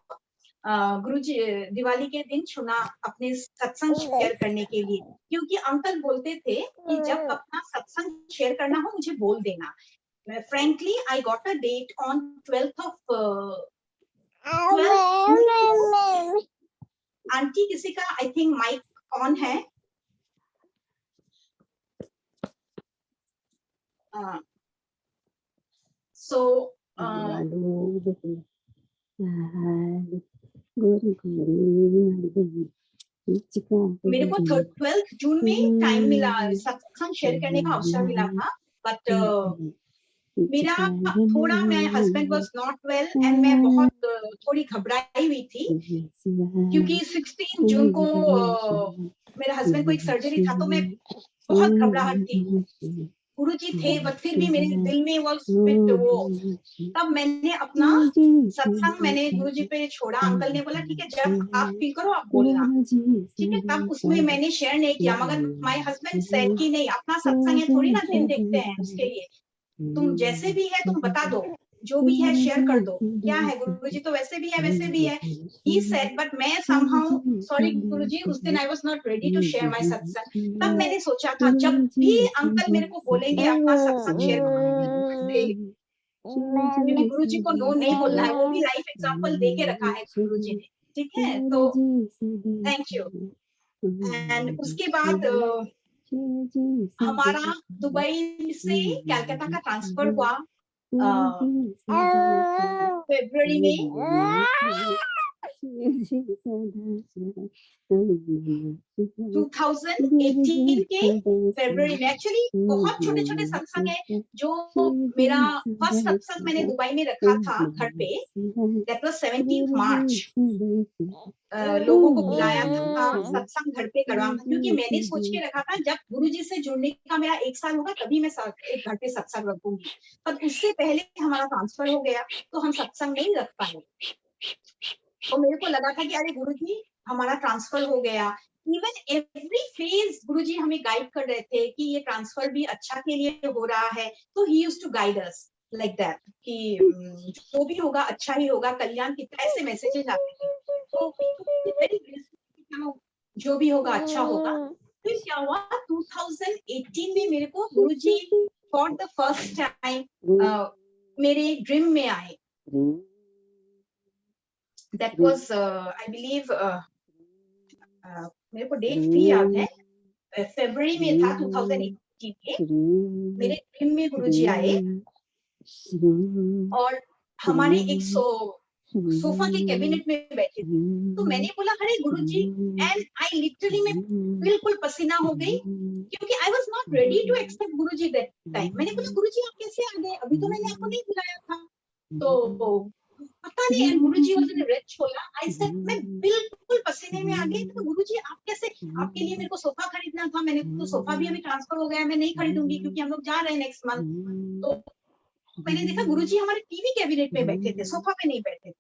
गुरुजी दिवाली के दिन चुना अपने सत्संग शेयर करने के लिए। क्योंकि अंकल बोलते थे कि जब अपना सत्संग शेयर करना हो मुझे बोल देना। Frankly I got a date on 12th of 12th। Aunty किसी का आई थिंक माइक ऑन है। सो मेरे को 12 जून में टाइम मिला, सत्संग शेयर करने का अवसर मिला था। बट मेरा थोड़ा, मैं husband was not well and मैं बहुत थोड़ी घबराई हुई थी, क्योंकि 16 जून को मेरे हस्बैंड को एक सर्जरी था, तो मैं बहुत घबराहट थी। गुरुजी थे बट फिर भी मेरे दिल में वो तब मैंने अपना सत्संग मैंने गुरुजी पे छोड़ा। अंकल ने बोला ठीक है, जब आप फील करो आप बोलना, ठीक है। तब उसमें मैंने शेयर नहीं किया, मगर माय हस्बैंड सेड कि नहीं, अपना सत्संग है, थोड़ी ना दिन देखते हैं उसके लिए, तुम जैसे भी है तुम बता दो, जो भी है शेयर कर दो, क्या है गुरुजी तो वैसे भी है वैसे भी है। ही सेड, बट मैं समहाउ सॉरी गुरुजी, उस दिन I was not ready to share my सत्संग। तब मैंने सोचा था जब भी अंकल मेरे को बोलेंगे अपना सत्संग शेयर करो, क्योंकि गुरुजी को नो नहीं बोलना है, वो भी लाइफ एग्जांपल दे के रखा है गुरुजी ने, ठीक है। तो थैंक यू। एंड उसके बाद हमारा दुबई से कलकत्ता का ट्रांसफर हुआ फरवरी में 2018 के फरवरी में। एक्चुअली बहुत छोटे छोटे सत्संग है। जो मेरा फर्स्ट सत्संग मैंने दुबई में रखा था घर पे, दैट वाज 17 मार्च। लोगों को बुलाया था सत्संग घर पे करवा, क्योंकि मैंने सोच के रखा था जब गुरुजी से जुड़ने का मेरा 1 साल होगा तभी मैं एक घर पे सत्संग रखूंगी। पर उससे पहले हमारा ट्रांसफर हो गया तो हम सत्संग नहीं रख पाए। तो मेरे को लगा था कि अरे गुरुजी हमारा ट्रांसफर हो गया। इवन एवरी फेज गुरुजी हमें गाइड कर रहे थे कि ये ट्रांसफर भी अच्छा के लिए हो रहा है। तो he used to guide us like that कि जो भी होगा अच्छा ही होगा, कल्याण की तरह से मैसेजेस आते थे। तो वेरी ग्रेसफुल, जो भी होगा अच्छा होगा। फिर क्या हुआ 2018 में मेरे को गुरुजी फॉर द फर्स्ट टाइम मेरे ड्रीम में आए। That was I believe मेरे को डेट भी याद है, फरवरी में था 2018 के। मेरे ड्रीम में गुरुजी आए और हमारे एक सोफा के कैबिनेट में बैठे थे। तो मैंने बोला अरे गुरुजी, एंड आई लिटरली मैं बिल्कुल पसीना हो गई, क्योंकि I was not ready to accept Guruji that time. मैंने बोला गुरुजी आप कैसे आ गए, अभी तो मैंने आपको नहीं बुलाया था। तो पता नहीं, and Guruji was in red छोला। आई सेड मैं बिल्कुल पसीने में आ गई। तो गुरुजी आप कैसे, आपके लिए मेरे को सोफा खरीदना था, मैंने तो सोफा भी अभी ट्रांसफर हो गया, मैं नहीं खरीदूंगी क्योंकि हम लोग जा रहे हैं नेक्स्ट मंथ। तो मैंने देखा गुरुजी हमारे टीवी कैबिनेट में बैठे थे, सोफा पे नहीं बैठे थे।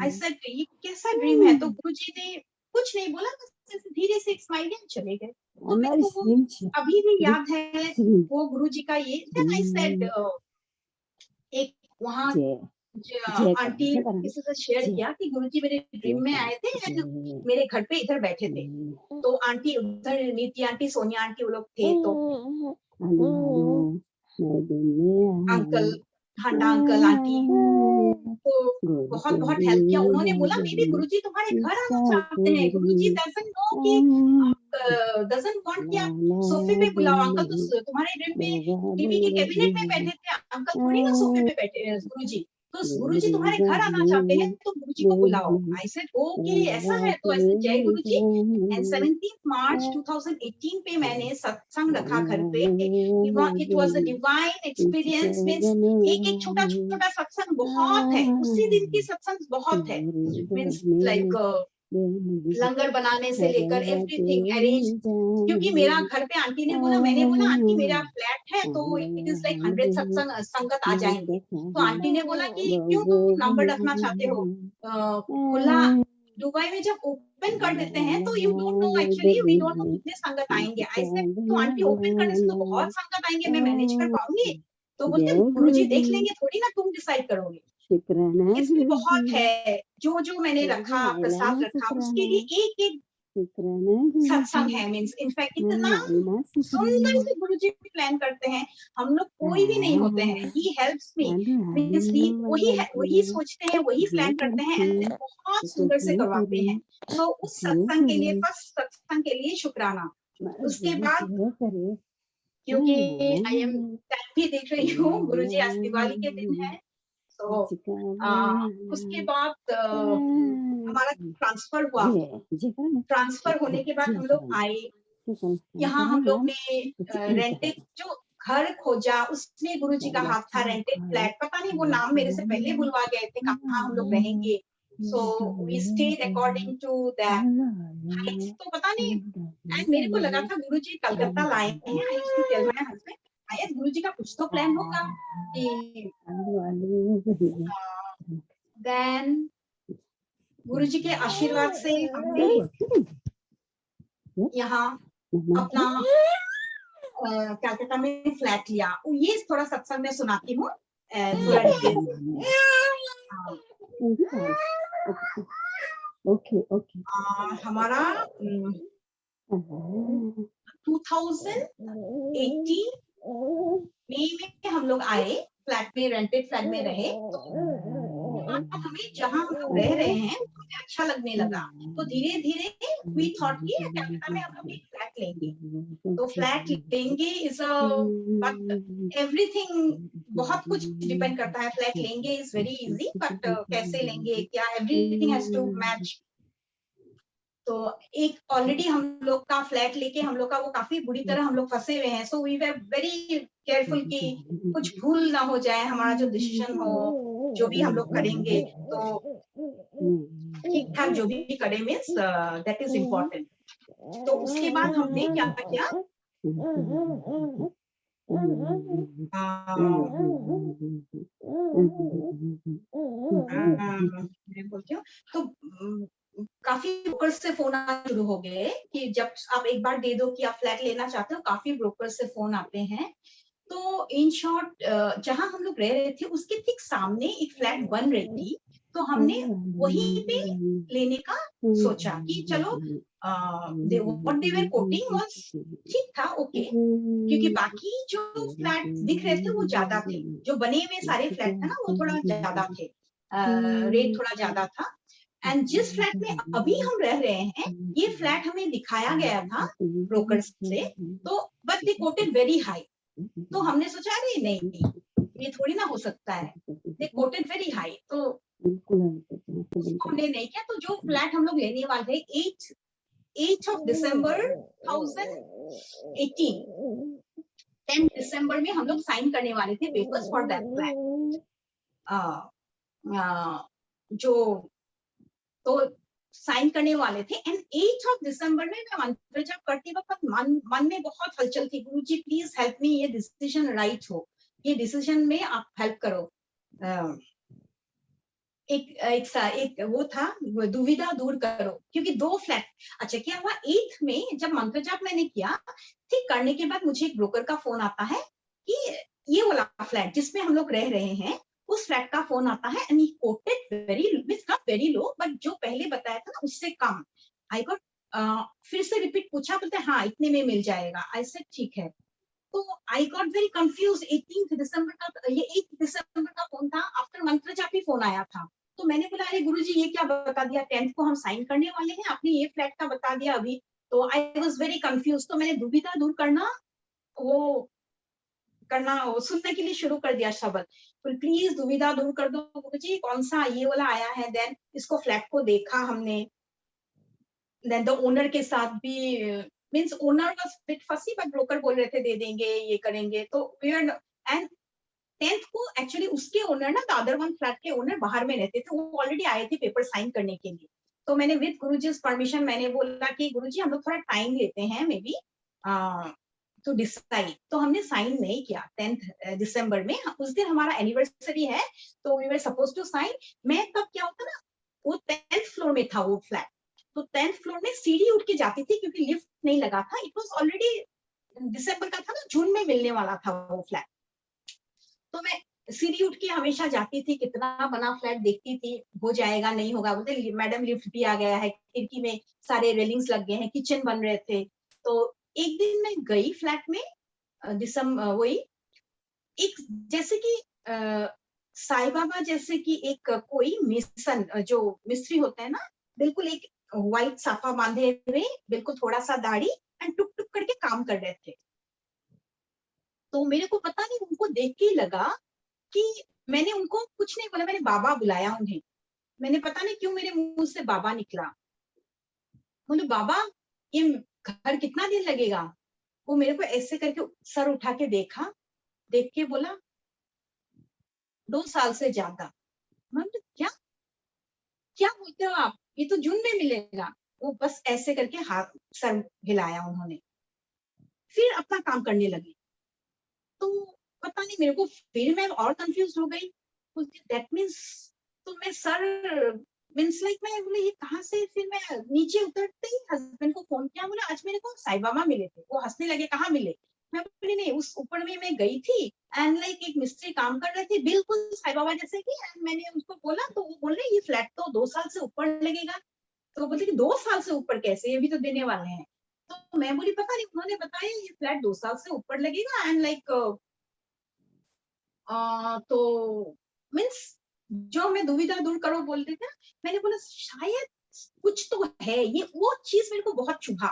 आई सेड ये कैसा ड्रीम है। तो गुरुजी ने कुछ नहीं बोला, बस धीरे से स्माइल किया चले गए। तो मेरे को वो अभी भी याद है वो गुरुजी का ये। देन आई सेड एक वहाँ आंटी किसी से शेयर किया कि गुरुजी मेरे ड्रीम में आए थे एंड मेरे घर पे इधर बैठे थे। तो आंटी उधर नीति आंटी, सोनिया आंटी वो लोग थे। तो अंकल, हांडा अंकल, आंटी तो बहुत बहुत हेल्प किया उन्होंने। बोला मे बी गुरुजी तुम्हारे घर आना चाहते हैं, गुरुजी डजंट नो कि डजंट वांट कि आप सोफे पे बुलाओ। अंकल तो तुम्हारे ड्रीम में टीवी के कैबिनेट में बैठे थे, अंकल थोड़ी ना सोफे पे बैठे गुरुजी। तो गुरुजी तुम्हारे घर आना चाहते हैं तो गुरुजी को बुलाओ। आई सेड ओके ऐसा है, तो ऐसे जय गुरुजी। एंड 17 मार्च 2018 पे मैंने सत्संग रखा घर पे। It was a divine experience. Means एक छोटा छोटा सत्संग बहुत है, उसी दिन की सत्संग बहुत है। मींस लाइक लंगर बनाने से लेकर एवरीथिंग अरेंज। क्योंकि मेरा घर पे आंटी ने बोला, मैंने बोला आंटी मेरा फ्लैट है तो इट इज लाइक 100 सत्संग संगत आ जाएंगे। तो आंटी ने बोला कि क्यों तुम नंबर रखना चाहते हो खुला। दुबई में जब ओपन कर देते हैं तो you don't know, actually we don't know कितने संगत आएंगे। ऐसे तो आंटी ओपन करने से तो बहुत संगत आएंगे, मैं मैनेज कर पाऊंगी? तो बोलते गुरुजी देख लेंगे, थोड़ी ना तुम डिसाइड करोगे। इसमें बहुत है। जो जो मैंने रखा प्रसाद रखा उसके लिए एक एक सत्संग है। मीन्स इनफैक्ट इतना सुंदर से गुरुजी प्लान करते हैं। हम लोग कोई भी नहीं होते हैं, ही हेल्प्स मी। मीन्स वही सोचते हैं, वही प्लान करते हैं एंड बहुत सुंदर से करवाते हैं। तो उस सत्संग के लिए, फर्स्ट सत्संग के लिए शुक्राना। उसके बाद क्योंकि आई एम टाइम भी देख रही हूँ, गुरुजी आज दिवाली के दिन है। तो उसके बाद हमारा ट्रांसफर हुआ। ट्रांसफर होने के बाद हम लोग आए यहाँ। हम लोग ने रेंटेड जो घर खोजा, उसमें गुरुजी का हाथ था। रेंटेड फ्लैट, पता नहीं वो नाम मेरे से पहले बुलवा गए थे कहाँ हम लोग रहेंगे। So we stayed according to that. तो पता नहीं, एंड मेरे को लगा था गुरुजी कलकत्ता लाए हैं। I used to tell my husband शायद गुरुजी का कुछ तो प्लान होगा कि देन गुरुजी के आशीर्वाद से हमने यहाँ अपना कलकत्ता में फ्लैट लिया। ये थोड़ा सत्संग में सुनाती हूँ थोड़ा डिटेल। हमारा 2018 मई में हम लोग आए, फ्लैट में, रेंटेड फ्लैट में रहे। तो हमें जहाँ हम लोग रह रहे हैं हमें अच्छा लगने लगा। तो धीरे धीरे वी थॉट कि कलकत्ता में हम लोग एक फ्लैट लेंगे। तो फ्लैट लेंगे इज बट एवरीथिंग, बहुत कुछ डिपेंड करता है। फ्लैट लेंगे इज वेरी इजी, बट कैसे लेंगे, क्या, एवरीथिंग हैज टू मैच। तो एक ऑलरेडी हम लोग का फ्लैट लेके हम लोग का वो काफी बुरी तरह हम लोग फंसे हुए हैं। So we were very careful कि कुछ भूल ना हो जाए, हमारा जो डिसीजन हो, जो भी हम लोग करेंगे तो ठीक ठाक जो भी करें, मीन्स दैट इज इम्पोर्टेंट। तो उसके बाद हमने क्या किया, मैं बोलती हूँ तो काफी ब्रोकर्स से फोन आना शुरू हो गए कि जब आप एक बार दे दो कि आप फ्लैट लेना चाहते हो, काफी ब्रोकर्स से फोन आते हैं। तो इन शॉर्ट जहां हम लोग रह रहे थे उसके ठीक सामने एक फ्लैट बन रही थी। तो हमने वहीं पे लेने का सोचा कि चलो what they were coating was ठीक था, ओके। क्योंकि बाकी जो फ्लैट दिख रहे थे वो ज्यादा थे, जो बने हुए सारे फ्लैट थे ना वो थोड़ा ज्यादा थे, रेट थोड़ा ज्यादा था। एंड जिस फ्लैट में अभी हम रह रहे हैं, ये फ्लैट हमें दिखाया गया था ब्रोकर से, तो but they coated very high. तो हमने सोचा अरे नहीं, ये थोड़ी ना हो सकता है, दे कोटेड वेरी हाई। तो उसको हमने नहीं किया। तो जो फ्लैट हम लोग लेने वाले थे 8 of December 2018, 10 दिसंबर में हम लोग साइन करने वाले थे पेपर्स फॉर दैट फ्लैट। जो तो साइन करने वाले थे। एंड 8 दिसंबर में मैं मंत्र जाप करते वक्त मन में बहुत हलचल थी, गुरुजी प्लीज हेल्प मी, ये डिसीजन राइट हो, ये डिसीजन में आप हेल्प करो। एक वो था, दुविधा दूर करो, क्योंकि 2 फ्लैट। अच्छा क्या हुआ, 8 में जब मंत्र जाप मैंने किया, ठीक करने के बाद मुझे एक ब्रोकर का फोन आता है कि ये वाला फ्लैट जिसमें हम लोग रह रहे हैं, उस फ्लैट का फोन आता है। And he coated very low, but जो पहले बताया था ना उससे कम। आई गॉट फिर से रिपीट पूछा, बोलते हाँ इतने में मिल जाएगा। आई सेड ठीक है। तो आई गॉट वेरी कंफ्यूज। 18 दिसंबर का, ये 8 दिसंबर का फोन था, आफ्टर मंत्र जाप ही फोन आया था। तो मैंने बोला अरे गुरुजी ये क्या बता दिया, 10th को हम साइन करने वाले हैं, आपने ये फ्लैट का बता दिया अभी। तो आई वाज वेरी कंफ्यूज। तो मैंने दुविधा दूर करना वो करना सुनने के लिए शुरू कर दिया शब्द, तो प्लीज दुविधा दूर कर दो गुरुजी, कौन सा ये वाला आया है। देन इसको फ्लैट को देखा हमने, देन द ओनर के साथ भी, मींस ओनर वाज बिट फसी बट ब्रोकर बोल रहे थे दे देंगे ये करेंगे, तो वी आर एंड 10th को एक्चुअली उसके ओनर ना, द अदर वन फ्लैट के ओनर बाहर में रहते थे, वो ऑलरेडी आए थे पेपर साइन करने के लिए। तो मैंने विद गुरुजी परमिशन मैंने बोला कि गुरुजी हम लोग थोड़ा टाइम लेते हैं मे बी टू डिसाइड। तो हमने साइन नहीं किया 10th दिसंबर में, उस दिन हमारा एनिवर्सरी है, तो we were suppose to sign. मैं तब क्या होता ना, वो 10th फ्लोर में था वो फ्लैट, तो 10th फ्लोर में सीढ़ी उठ के जाती थी क्योंकि लिफ्ट नहीं लगा था। इट वाज ऑलरेडी दिसंबर का था ना, जून में मिलने वाला था वो फ्लैट। तो मैं सीढ़ी उठ के हमेशा जाती थी, कितना बना फ्लैट देखती थी, हो जाएगा नहीं होगा, बोलते मैडम लिफ्ट भी आ गया है, खिड़की में सारे रेलिंग्स लग गए हैं, किचन बन रहे थे। तो एक दिन मैं गई फ्लैट में, दिसंबर वही एक जैसे कि साईं बाबा जैसे कि एक कोई मिशन जो मिस्त्री होते हैं ना, बिल्कुल एक व्हाइट साफा बांधे हुए, बिल्कुल थोड़ा सा दाढ़ी, एंड टुक टुक करके काम कर रहे थे। तो मेरे को पता नहीं, उनको देख के ही लगा कि मैंने उनको कुछ नहीं बोला, मैंने बाबा बुलाया उन्हें। मैंने पता नहीं क्यों मेरे मुंह से बाबा निकला। बोले बाबा ये घर कितना दिन लगेगा। वो मेरे को ऐसे करके सर उठा के देखा, देख के बोला 2 साल से ज्यादा। मैं बोली, क्या क्या बोलते हो आप, ये तो जून में मिलेगा। वो बस ऐसे करके हाथ सर हिलाया उन्होंने, फिर अपना काम करने लगे। तो पता नहीं मेरे को, फिर मैं और कंफ्यूज हो गई, दैट मीन्स, तो मैं सर मीन्स लाइक मैं बोले ये कहाँ से। फिर मैं नीचे उतरते ही हस्बैंड को फोन किया, बोला आज मेरे को साईं बाबा मिले थे। वो हंसने लगे, कहाँ मिले। मैं बोली नहीं, उस ऊपर में मैं गई थी, एंड लाइक एक मिस्त्री काम कर रहे थे बिल्कुल साईं बाबा जैसे कि, एंड मैंने उसको बोला, तो वो बोले ये फ्लैट तो 2 साल से ऊपर लगेगा। तो वो बोलते कि 2 साल से ऊपर कैसे, ये भी तो देने वाले हैं। तो मैं बोली पता नहीं, उन्होंने बताया ये फ्लैट 2 साल से ऊपर लगेगा, एंड लाइक तो मीन्स जो मैं दुविधा दूर करो बोलते थे, मैंने बोला शायद कुछ तो है, ये वो चीज मेरे को बहुत चुभा।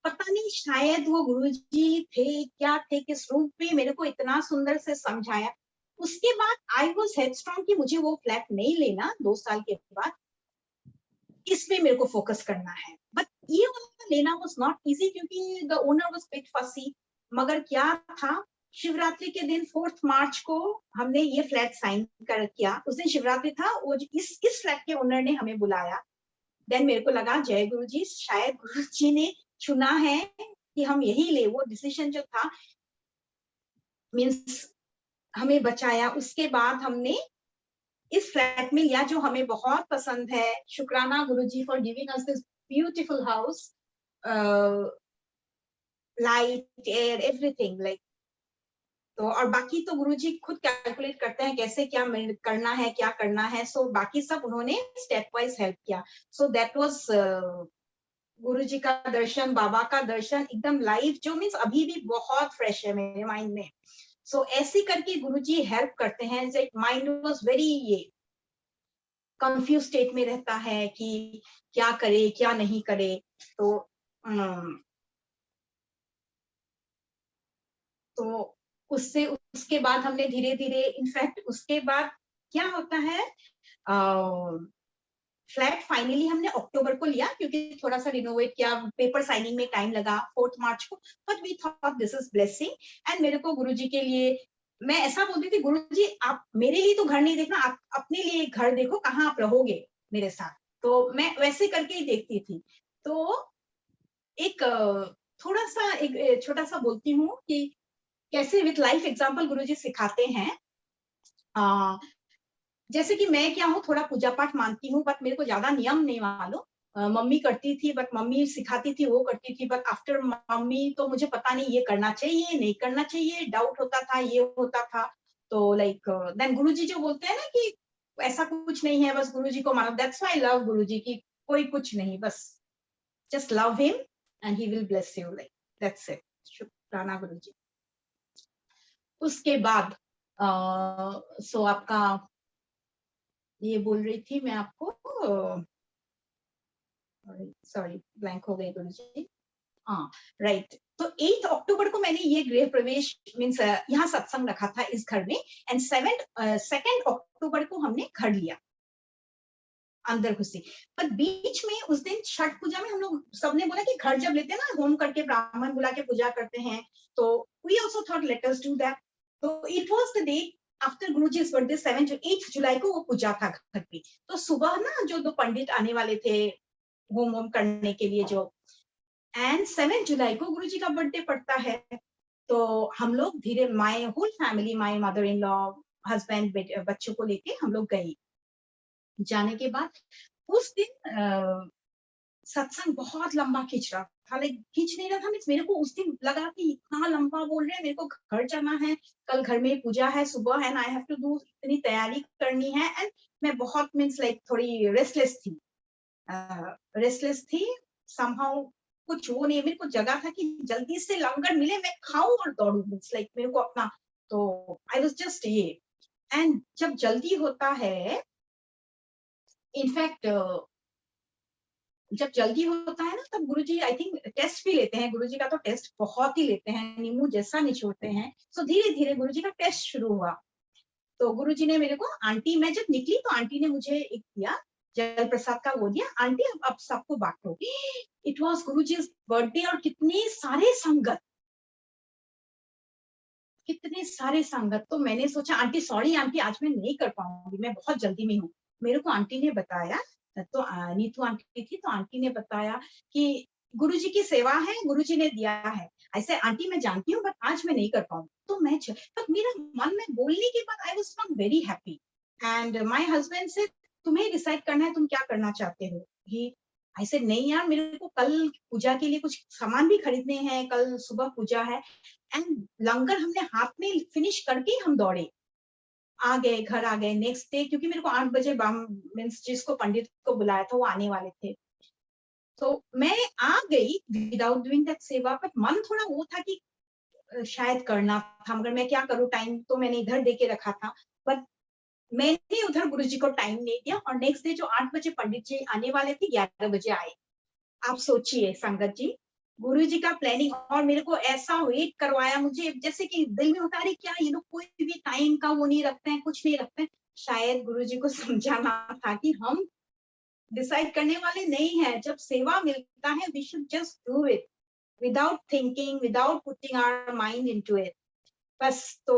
पता नहीं शायद वो गुरुजी थे क्या थे, किस रूप में मेरे को इतना सुंदर से समझाया। उसके बाद आई वाज हेडस्ट्रॉन्ग कि मुझे वो फ्लैट नहीं लेना 2 साल के बाद, इसमें मेरे को फोकस करना है। बट ये वाला लेना वाज नॉट इजी क्योंकि द ओनर वाज बिट फसी। मगर क्या था, शिवरात्रि के दिन 4th मार्च को हमने ये फ्लैट साइन कर किया, उस दिन शिवरात्रि था। वो इस फ्लैट के ओनर ने हमें बुलाया। देन मेरे को लगा जय गुरु जी, शायद गुरु जी ने चुना है कि हम यही ले। वो डिसीजन जो था मीन्स हमें बचाया। उसके बाद हमने इस फ्लैट में लिया जो हमें बहुत पसंद है। शुक्राना Guruji for giving us this beautiful house, light air everything like. तो और बाकी तो गुरुजी खुद कैलकुलेट करते हैं कैसे क्या करना है, क्या करना है। सो बाकी सब उन्होंने स्टेप वाइज हेल्प किया। सो दैट वाज गुरुजी का दर्शन, बाबा का दर्शन एकदम लाइव, जो मीन्स अभी भी बहुत फ्रेश है मेरे माइंड में। सो ऐसे करके गुरुजी हेल्प करते हैं। माइंड वाज वेरी ये कंफ्यूज स्टेट में रहता है कि क्या करे क्या नहीं करे। तो तो उससे उसके बाद हमने धीरे धीरे, इनफैक्ट उसके बाद क्या होता है, फ्लैट फाइनली हमने अक्टूबर को लिया क्योंकि थोड़ा सा रिनोवेट किया, पेपर साइनिंग में टाइम लगा 4th मार्च को। But we thought this is blessing. And मेरे को गुरुजी के लिए मैं ऐसा बोलती थी, गुरुजी आप मेरे लिए तो घर नहीं देखना, आप अपने लिए घर देखो, कहाँ आप रहोगे मेरे साथ। तो मैं वैसे करके ही देखती थी। तो एक थोड़ा सा एक छोटा सा बोलती हूँ कि कैसे विथ लाइफ एग्जाम्पल गुरुजी सिखाते हैं। जैसे कि मैं क्या हूँ, थोड़ा पूजा पाठ मानती हूँ बट मेरे को ज्यादा नियम नहीं मालूम। मम्मी करती थी, बट मम्मी सिखाती थी वो करती थी, बट आफ्टर मम्मी तो मुझे पता नहीं ये करना चाहिए नहीं करना चाहिए, डाउट होता था, ये होता था। तो लाइक देन गुरुजी जो बोलते हैं ना कि ऐसा कुछ नहीं है, बस गुरुजी को मानो। दैट्स व्हाई आई लव गुरुजी की कोई कुछ नहीं, बस just love him and he will bless you, like that's it. शुक्राना गुरुजी। उसके बाद सो आपका ये बोल रही थी मैं आपको, सॉरी ब्लैंक हो गई गुरुजी। हाँ राइट। तो 8 अक्टूबर को मैंने ये गृह प्रवेश मीन्स यहाँ सत्संग रखा था इस घर में, एंड 2 अक्टूबर को हमने घर लिया, अंदर घुसे। पर बीच में उस दिन छठ पूजा में हम लोग सबने बोला कि घर जब लेते हैं ना, होम करके ब्राह्मण बुला के पूजा करते हैं, तो we also thought let us do that. तो it was the day after गुरुजी's बर्थडे, 8 जुलाई को वो पूजा था घर पे। तो सुबह ना जो 2 पंडित आने वाले थे होम करने के लिए जो, एंड 7 जुलाई को गुरुजी का बर्थडे पड़ता है। तो हम लोग धीरे, my whole family, my mother in law, husband, बच्चों को लेके हम लोग गए। जाने के बाद उस दिन सत्संग बहुत लंबा खींच रहा था, लाइक खींच नहीं रहा था मीन्स मेरे को उस दिन लगा कि इतना लंबा बोल रहे हैं, मेरे को घर जाना है, कल घर में पूजा है सुबह, and I have to do, इतनी तैयारी करनी है, एंड मैं बहुत मीन्स लाइक थोड़ी रेस्टलेस थी समहाउ। कुछ वो नहीं, मेरे को जगह था कि जल्दी से लंगर मिले, मैं खाऊं और दौड़ू, मीन्स लाइक मेरे को अपना, तो आई वाज जस्ट ये। एंड जब जल्दी होता है, इनफैक्ट जब जल्दी होता है ना, तब गुरुजी आई थिंक टेस्ट भी लेते हैं। गुरुजी का तो टेस्ट बहुत ही लेते हैं, नींबू जैसा निचोड़ते हैं। सो धीरे धीरे गुरुजी का टेस्ट शुरू हुआ। तो गुरुजी ने मेरे को, आंटी, मैं जब निकली तो आंटी ने मुझे एक दिया, जल प्रसाद का वो दिया, आंटी अब सबको बांटो। इट वाज गुरुजी's बर्थडे और कितने सारे संगत, कितने सारे संगत। तो मैंने सोचा आंटी सॉरी आंटी, आज मैं नहीं कर पाऊंगी, मैं बहुत जल्दी में हूँ। मेरे को आंटी ने बताया, तो नीतू आंटी थी, तो आंटी ने बताया कि गुरुजी की सेवा है, गुरुजी ने दिया है। ऐसे आंटी मैं जानती हूँ, बट आज मैं नहीं कर पाऊंगी। तो बट मेरा मन में बोलने के बाद आई was not very happy, and my husband से तुम्हें डिसाइड करना है तुम क्या करना चाहते हो। ही आई सेड नहीं यार, मेरे को कल पूजा के लिए कुछ सामान भी खरीदने हैं, कल सुबह पूजा है। एंड लंगर हमने हाथ में फिनिश करके हम दौड़े, आ गए, घर आ गए नेक्स्ट डे, क्योंकि मेरे को 8 बजे मीन्स जिसको पंडित को बुलाया था वो आने वाले थे। तो मैं आ गई विदाउट डूइंग दैट सेवा, बट मन थोड़ा वो था कि शायद करना था, मगर मैं क्या करूँ, टाइम तो मैंने इधर दे के रखा था, बट मैंने उधर गुरुजी को टाइम नहीं दिया। और नेक्स्ट डे जो 8 बजे पंडित जी आने वाले थे, 11 बजे आए। आप सोचिए संगत जी, गुरुजी का प्लानिंग, और मेरे को ऐसा वेट करवाया, मुझे जैसे कि दिल में होता है क्या ये लोग कोई भी टाइम का वो नहीं रखते हैं, कुछ नहीं रखते हैं। शायद गुरुजी को समझाना था कि हम डिसाइड करने वाले नहीं है, जब सेवा मिलता है we should just do it without thinking, without putting our mind into it. बस तो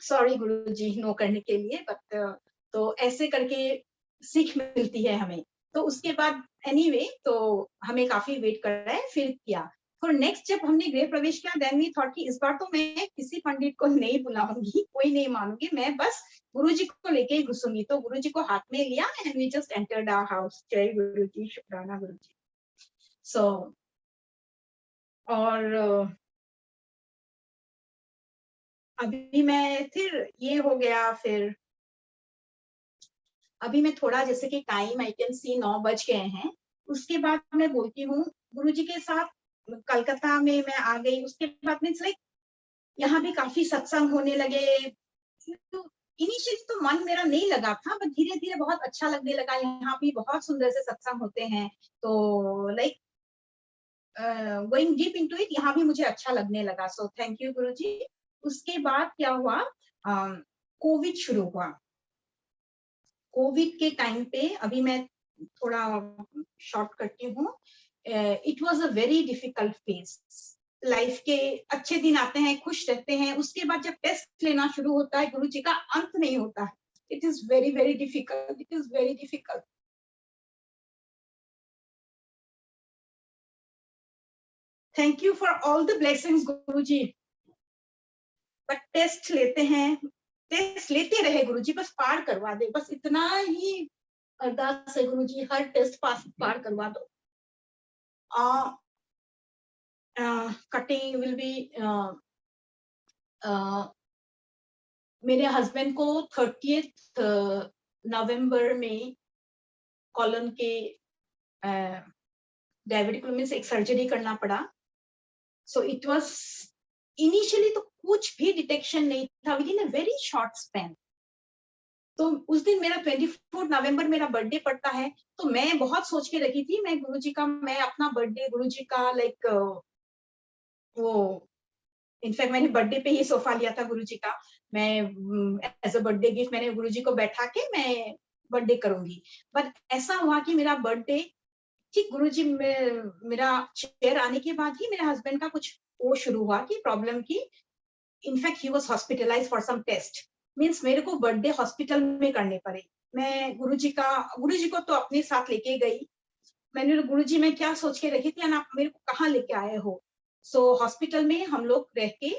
सॉरी गुरुजी नो करने के लिए, बट तो ऐसे करके सीख मिलती है हमें। तो उसके बाद एनीवे तो हमें काफी वेट कर रहा है, फिर किया। फिर नेक्स्ट जब हमने गृह प्रवेश किया, देन वी थॉट कि इस बार तो मैं किसी पंडित को नहीं बुलाऊंगी, कोई नहीं मानूंगी, मैं बस गुरुजी को लेके ही घुसूंगी। तो गुरुजी को हाथ में लिया and we just entered our house. जय गुरुजी, शुक्राना गुरुजी। सो और अभी मैं फिर ये हो गया, फिर अभी मैं थोड़ा जैसे कि टाइम आई कैन सी 9 बज गए हैं, उसके बाद मैं बोलती हूँ गुरुजी के साथ कलकत्ता में मैं आ गई। उसके बाद मीन्स लाइक यहाँ भी काफी सत्संग होने लगे। इनिशियली तो मन मेरा नहीं लगा था, बट धीरे धीरे बहुत अच्छा लगने लगा। यहाँ भी बहुत सुंदर से सत्संग होते हैं, तो like going deep into it, यहाँ भी मुझे अच्छा लगने लगा। सो थैंक यू गुरुजी। उसके बाद क्या हुआ, कोविड शुरू हुआ। कोविड के टाइम पे, अभी मैं थोड़ा शॉर्ट करती हूँ, it was a very difficult phase. Life के अच्छे दिन आते हैं, खुश रहते हैं, उसके बाद जब टेस्ट लेना शुरू होता है, गुरुजी का अंत नहीं होता है। It is very very difficult, it is very difficult. Thank you for all the blessings Guruji. But test लेते हैं, टेस्ट लेते रहे गुरुजी, बस पार करवा दे, बस इतना ही अरदास है गुरुजी, हर टेस्ट पार करवा दो। कटिंग विल बी, मेरे हस्बैंड को 30th नवंबर में कॉलन के डायबिटिक में से एक सर्जरी करना पड़ा। सो इट वाज इनिशियली तो कुछ भी डिटेक्शन नहीं था with in a very short span. तो उस दिन मेरा 24 नवंबर मेरा बर्थडे पड़ता है, तो मैं बहुत सोच के रखी थी, मैं गुरुजी का, मैं अपना बर्थडे गुरुजी का लाइक वो इनफैक्ट मैंने बर्थडे पे ही सोफा लिया था गुरुजी का। मैं एज अ बर्थडे गिफ्ट मैंने गुरुजी को बैठा के मैं बर्थडे करूंगी। बट ऐसा हुआ कि मेरा बर्थडे ठीक गुरुजी मेरा चेयर आने के बाद ही मेरे हस्बैंड का कुछ वो शुरू हुआ कि प्रॉब्लम की। In fact he was hospitalised for some test. Means मेरे को बर्थडे हॉस्पिटल में करने पड़े। मैं गुरुजी को तो अपने साथ लेके गई। मैंने गुरुजी मैं क्या सोच के रखी थी, आप मेरे को कहाँ लेके आए हो। सो हॉस्पिटल में हम लोग रह के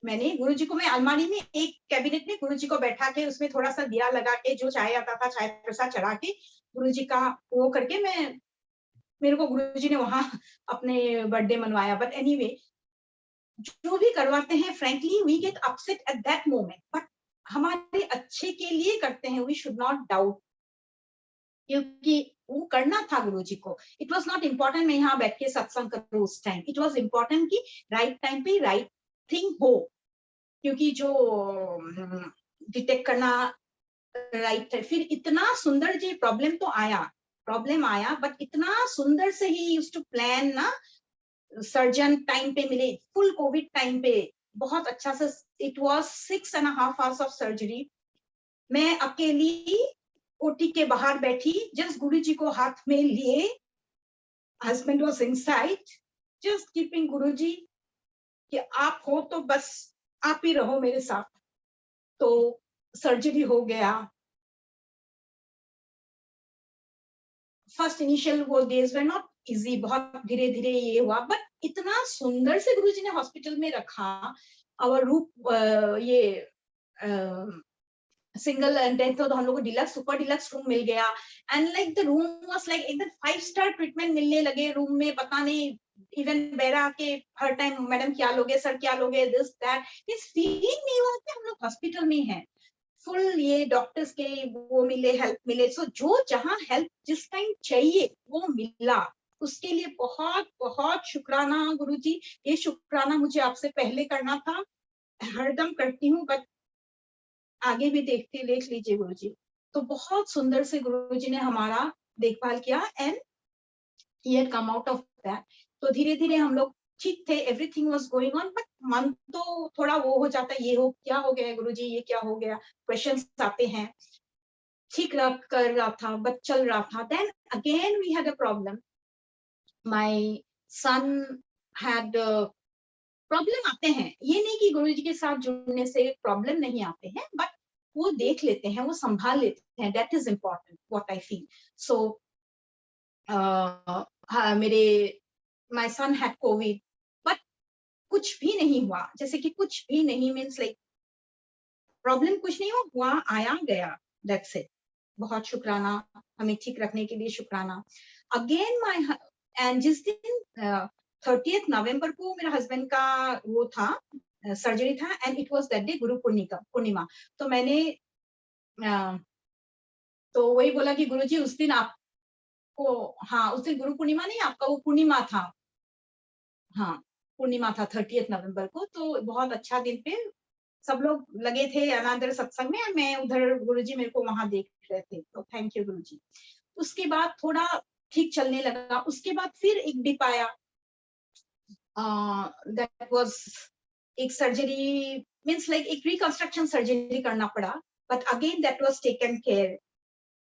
मैंने गुरुजी को मैं अलमारी में एक कैबिनेट में गुरुजी को बैठा के उसमें थोड़ा सा दिया लगा के जो चाय आता था चाय प्रसाद चढ़ा के गुरुजी का वो करके मेरे को गुरुजी ने वहां अपने बर्थडे मनवाया। बट एनीवे जो भी करवाते हैं frankly we get upset at that moment, but हमारे अच्छे के लिए करते हैं। वी शुड नॉट डाउट, क्योंकि वो करना था गुरुजी को। इट वाज नॉट इम्पोर्टेंट मैं यहाँ बैठ के सत्संग करूँ उस टाइम। इट वाज इम्पोर्टेंट कि राइट टाइम पे राइट थिंग हो, क्योंकि जो डिटेक्ट करना राइट है। फिर इतना सुंदर जी प्रॉब्लम आया बट इतना सुंदर से ही यूज्ड टू प्लान ना। सर्जन टाइम पे मिले, फुल कोविड टाइम पे बहुत अच्छा से। It was 6.5 hours of surgery. मैं अकेली ओटी के बाहर बैठी, जस्ट गुरुजी को हाथ में लिए, husband was inside, just keeping Guruji कि आप हो तो बस आप ही रहो मेरे साथ। तो सर्जरी हो गया। फर्स्ट इनिशियल वो डेज वे नॉट इजी, बहुत धीरे धीरे ये हुआ, बट इतना सुंदर से गुरुजी ने हॉस्पिटल में रखा। और रूप ये सिंगल एंड तो हम लोग को डिलक्स सुपर डिलक्स रूम मिल गया। And like the room was like एकदम 5 स्टार ट्रीटमेंट मिलने लगे रूम में। पता नहीं इवन बेरा के हर टाइम मैडम क्या लोगे, सर क्या लोगे, दिस दैट। इस फीलिंग नहीं हुआ कि हम लोग हॉस्पिटल में हैं। फुल ये डॉक्टर्स के वो मिले, हेल्प मिले। सो जो जहां हेल्प जिस टाइम चाहिए वो मिला, उसके लिए बहुत बहुत शुक्राना गुरुजी। ये शुक्राना मुझे आपसे पहले करना था, हरदम करती हूँ, बट आगे भी देख लीजिए गुरुजी। तो बहुत सुंदर से गुरुजी ने हमारा देखभाल किया and he had come out of that. तो धीरे धीरे हम लोग ठीक थे, everything was going on, but मन तो थोड़ा वो हो जाता है, ये हो क्या हो गया गुरुजी, ये क्या हो गया, क्वेश्चंस आते हैं। ठीक कर रहा था बट चल रहा था। Then again we had a problem. My son had problem आते हैं, ये नहीं कि गुरुजी के साथ जुड़ने से प्रॉब्लम नहीं आते हैं, बट वो देख लेते हैं, वो संभाल लेते हैं। That is important what I feel. So मेरे my son had covid, but कुछ भी नहीं हुआ। जैसे कि कुछ भी नहीं मीन्स लाइक प्रॉब्लम कुछ नहीं हुआ, आया गया, दैट्स इट। बहुत शुक्राना, हमें ठीक रखने के लिए शुक्राना। अगेन माय एंड जिस दिन 30th नवंबर को मेरे हस्बैंड का वो था, सर्जरी था, and it was that day Guru Purnima. तो मैंने तो वही बोला कि गुरुजी उस दिन आपको, हाँ उस दिन गुरु पूर्णिमा नहीं, आपका वो पूर्णिमा था। हाँ पूर्णिमा था 30th नवंबर को। तो बहुत अच्छा दिन पे सब लोग लगे थे अनादर सत्संग में, मैं उधर गुरुजी मेरे को वहां देख रहे थे। तो थैंक यू गुरुजी। उसके बाद थोड़ा ठीक चलने लगा। उसके बाद फिर एक डिप आया। दैट वाज एक सर्जरी मीन्स लाइक एक रिकंस्ट्रक्शन सर्जरी करना पड़ा, but again that was taken care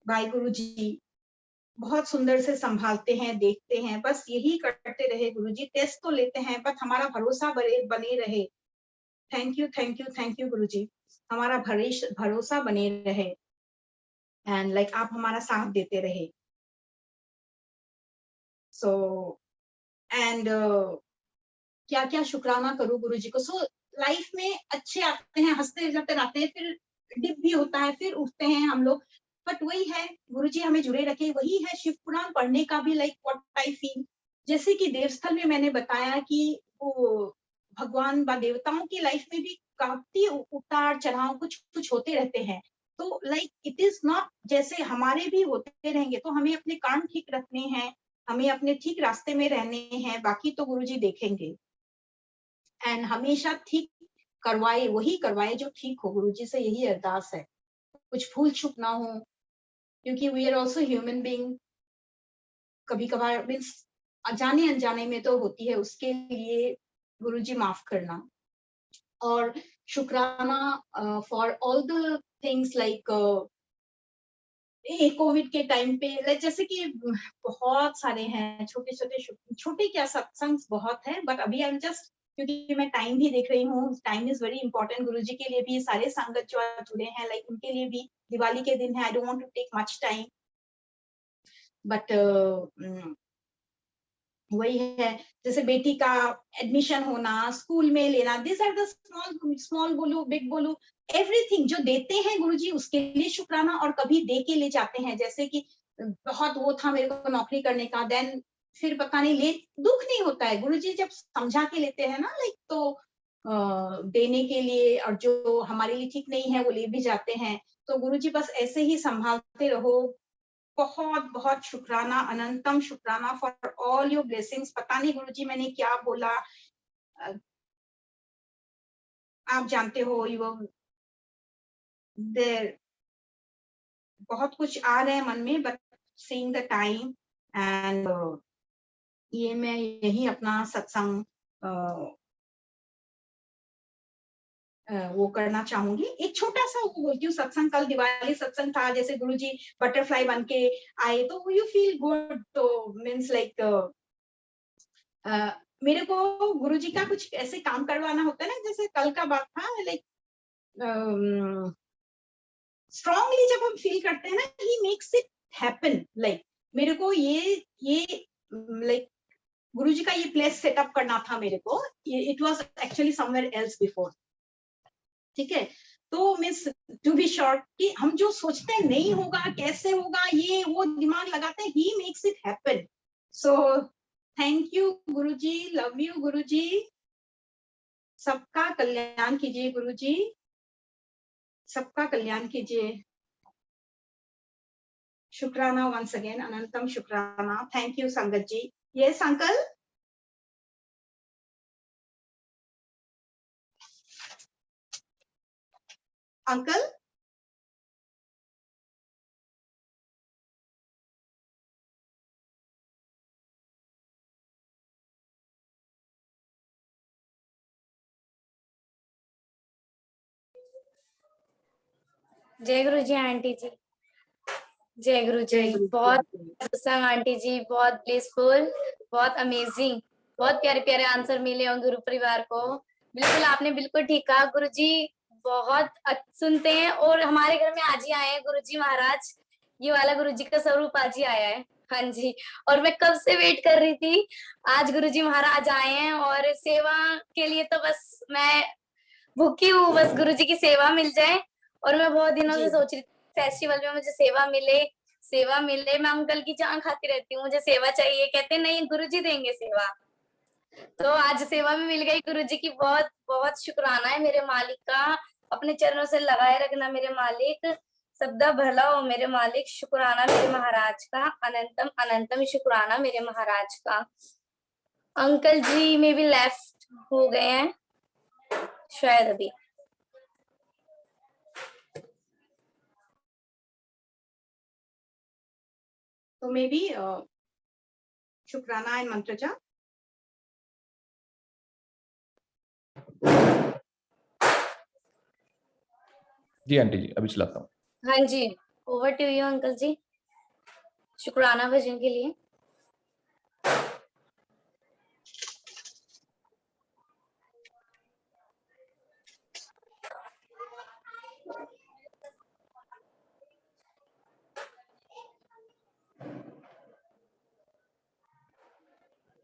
by Guruji. बहुत सुंदर से संभालते हैं, देखते हैं, बस यही करते रहे गुरुजी। टेस्ट तो लेते हैं बट हमारा भरोसा बने रहे। Thank you thank you thank you Guruji, हमारा भरोसा बने रहे एंड लाइक आप हमारा साथ देते रहे। सो एंड क्या क्या शुक्राना करूं गुरुजी को। सो लाइफ में अच्छे आते हैं, हंसते जाते रहते हैं, फिर डिप भी होता है, फिर उठते हैं हम लोग। बट वही है गुरुजी हमें जुड़े रखे, वही है शिव पुराण पढ़ने का भी लाइक व्हाट आई फील। जैसे कि देवस्थल में मैंने बताया कि वो भगवान व देवताओं की लाइफ में भी काफी उतार चढ़ाव कुछ कुछ होते रहते हैं। तो लाइक इट इज नॉट जैसे हमारे भी होते रहेंगे। तो हमें अपने काम ठीक रखने हैं, हमें अपने ठीक रास्ते में रहने हैं, बाकी तो गुरुजी देखेंगे। एंड हमेशा ठीक करवाए, वही करवाए जो ठीक हो। गुरुजी से यही अरदास है, कुछ भूल चूक ना हो, क्योंकि we are also human being. कभी कभार मीन्स जाने अनजाने में तो होती है, उसके लिए गुरुजी माफ करना। और शुक्राना for all the things like Covid के टाइम पे, लाइक जैसे कि बहुत सारे हैं छोटे छोटे, छोटे क्या सत्संग बहुत है, बट अभी आई एम जस्ट, क्योंकि मैं टाइम भी देख रही हूँ, टाइम इज वेरी इंपॉर्टेंट। गुरुजी के लिए भी सारे संगत जो जुड़े हैं, लाइक उनके लिए भी दिवाली के दिन है, I don't want to take much time, but वही है, जैसे बेटी का एडमिशन होना, स्कूल में लेना, this are the small small बोलो बिग बोलो, एवरीथिंग जो देते हैं गुरुजी उसके लिए शुक्राना। और कभी दे के ले जाते हैं, जैसे कि बहुत वो था मेरे को नौकरी करने का, देन फिर पता नहीं ले, दुख नहीं होता है, गुरुजी जब समझा के लेते हैं ना, लाइक तो देने के लिए, और जो हमारे लिए ठीक नहीं है वो ले भी जाते हैं। तो गुरुजी बस ऐसे ही संभालते रहो। बहुत बहुत शुक्राना, अनंतम शुक्राना फॉर ऑल योर ब्लेसिंग्स। पता नहीं गुरुजी मैंने क्या बोला, आप जानते हो, यू देर बहुत कुछ आ रहे हैं मन में, but seeing the time and ये मैं यही अपना सत्संग वो करना चाहूंगी। एक छोटा सा वो बोलती हूँ, सत्संग कल दिवाली सत्संग था, जैसे गुरुजी बटरफ्लाई बन के आए, तो यू फील गुड, तो मीन्स लाइक मेरे को गुरुजी का कुछ ऐसे काम करवाना होता है ना, जैसे कल का बात था, लाइक स्ट्रांगली जब हम फील करते हैं ना, ही मेक्स इट हैपन। लाइक मेरे को ये लाइक गुरुजी का ये प्लेस सेटअप करना था मेरे को, it was actually somewhere else before, ठीक है। तो मिस टू बी श्योर कि हम जो सोचते हैं नहीं होगा, कैसे होगा, ये वो दिमाग लगाते हैं, he makes it happen. So thank you Guruji, love you Guruji, सबका कल्याण कीजिए गुरुजी, सबका कल्याण कीजिए। शुक्राना वंस अगेन, अनंतम शुक्राना, थैंक यू संगत जी। Yes uncle. अंकल जय गुरु जी आंटी जी, जय गुरु जी। बहुत सत्संग आंटी जी, बहुत ब्लिसफुल, बहुत अमेजिंग, बहुत प्यारे प्यारे आंसर मिले हों गुरु परिवार को। बिल्कुल आपने बिल्कुल ठीक कहा, गुरु जी बहुत सुनते हैं, और हमारे घर में आज ही आए हैं गुरु जी महाराज, ये वाला गुरु जी का स्वरूप आज ही आया है। हाँ जी, और मैं कब से वेट कर रही थी, आज गुरु जी महाराज आए हैं, और सेवा के लिए तो बस मैं भूखी हूँ, बस गुरु जी की सेवा मिल जाए। और मैं बहुत दिनों से सोच रही थी फेस्टिवल में मुझे सेवा मिले, सेवा मिले। मैं अंकल की चाय खाती रहती हूँ, मुझे सेवा चाहिए, कहते नहीं गुरुजी देंगे सेवा। तो आज सेवा में मिल गई, गुरुजी की बहुत बहुत शुक्राना है मेरे मालिक का। अपने चरणों से लगाए रखना मेरे मालिक, सबदा भला हो मेरे मालिक। शुक्राना मेरे महाराज का, अनंतम अनंतम शुक्राना मेरे महाराज का। अंकल जी में भी लेफ्ट हो गए हैं शायद अभी। तो मे बी शुक्राना एंड मंत्रजा। जी आंटी जी, अभी चलाता हूँ। हाँ जी, ओवर टू यू अंकल जी, शुक्राना भजन के लिए।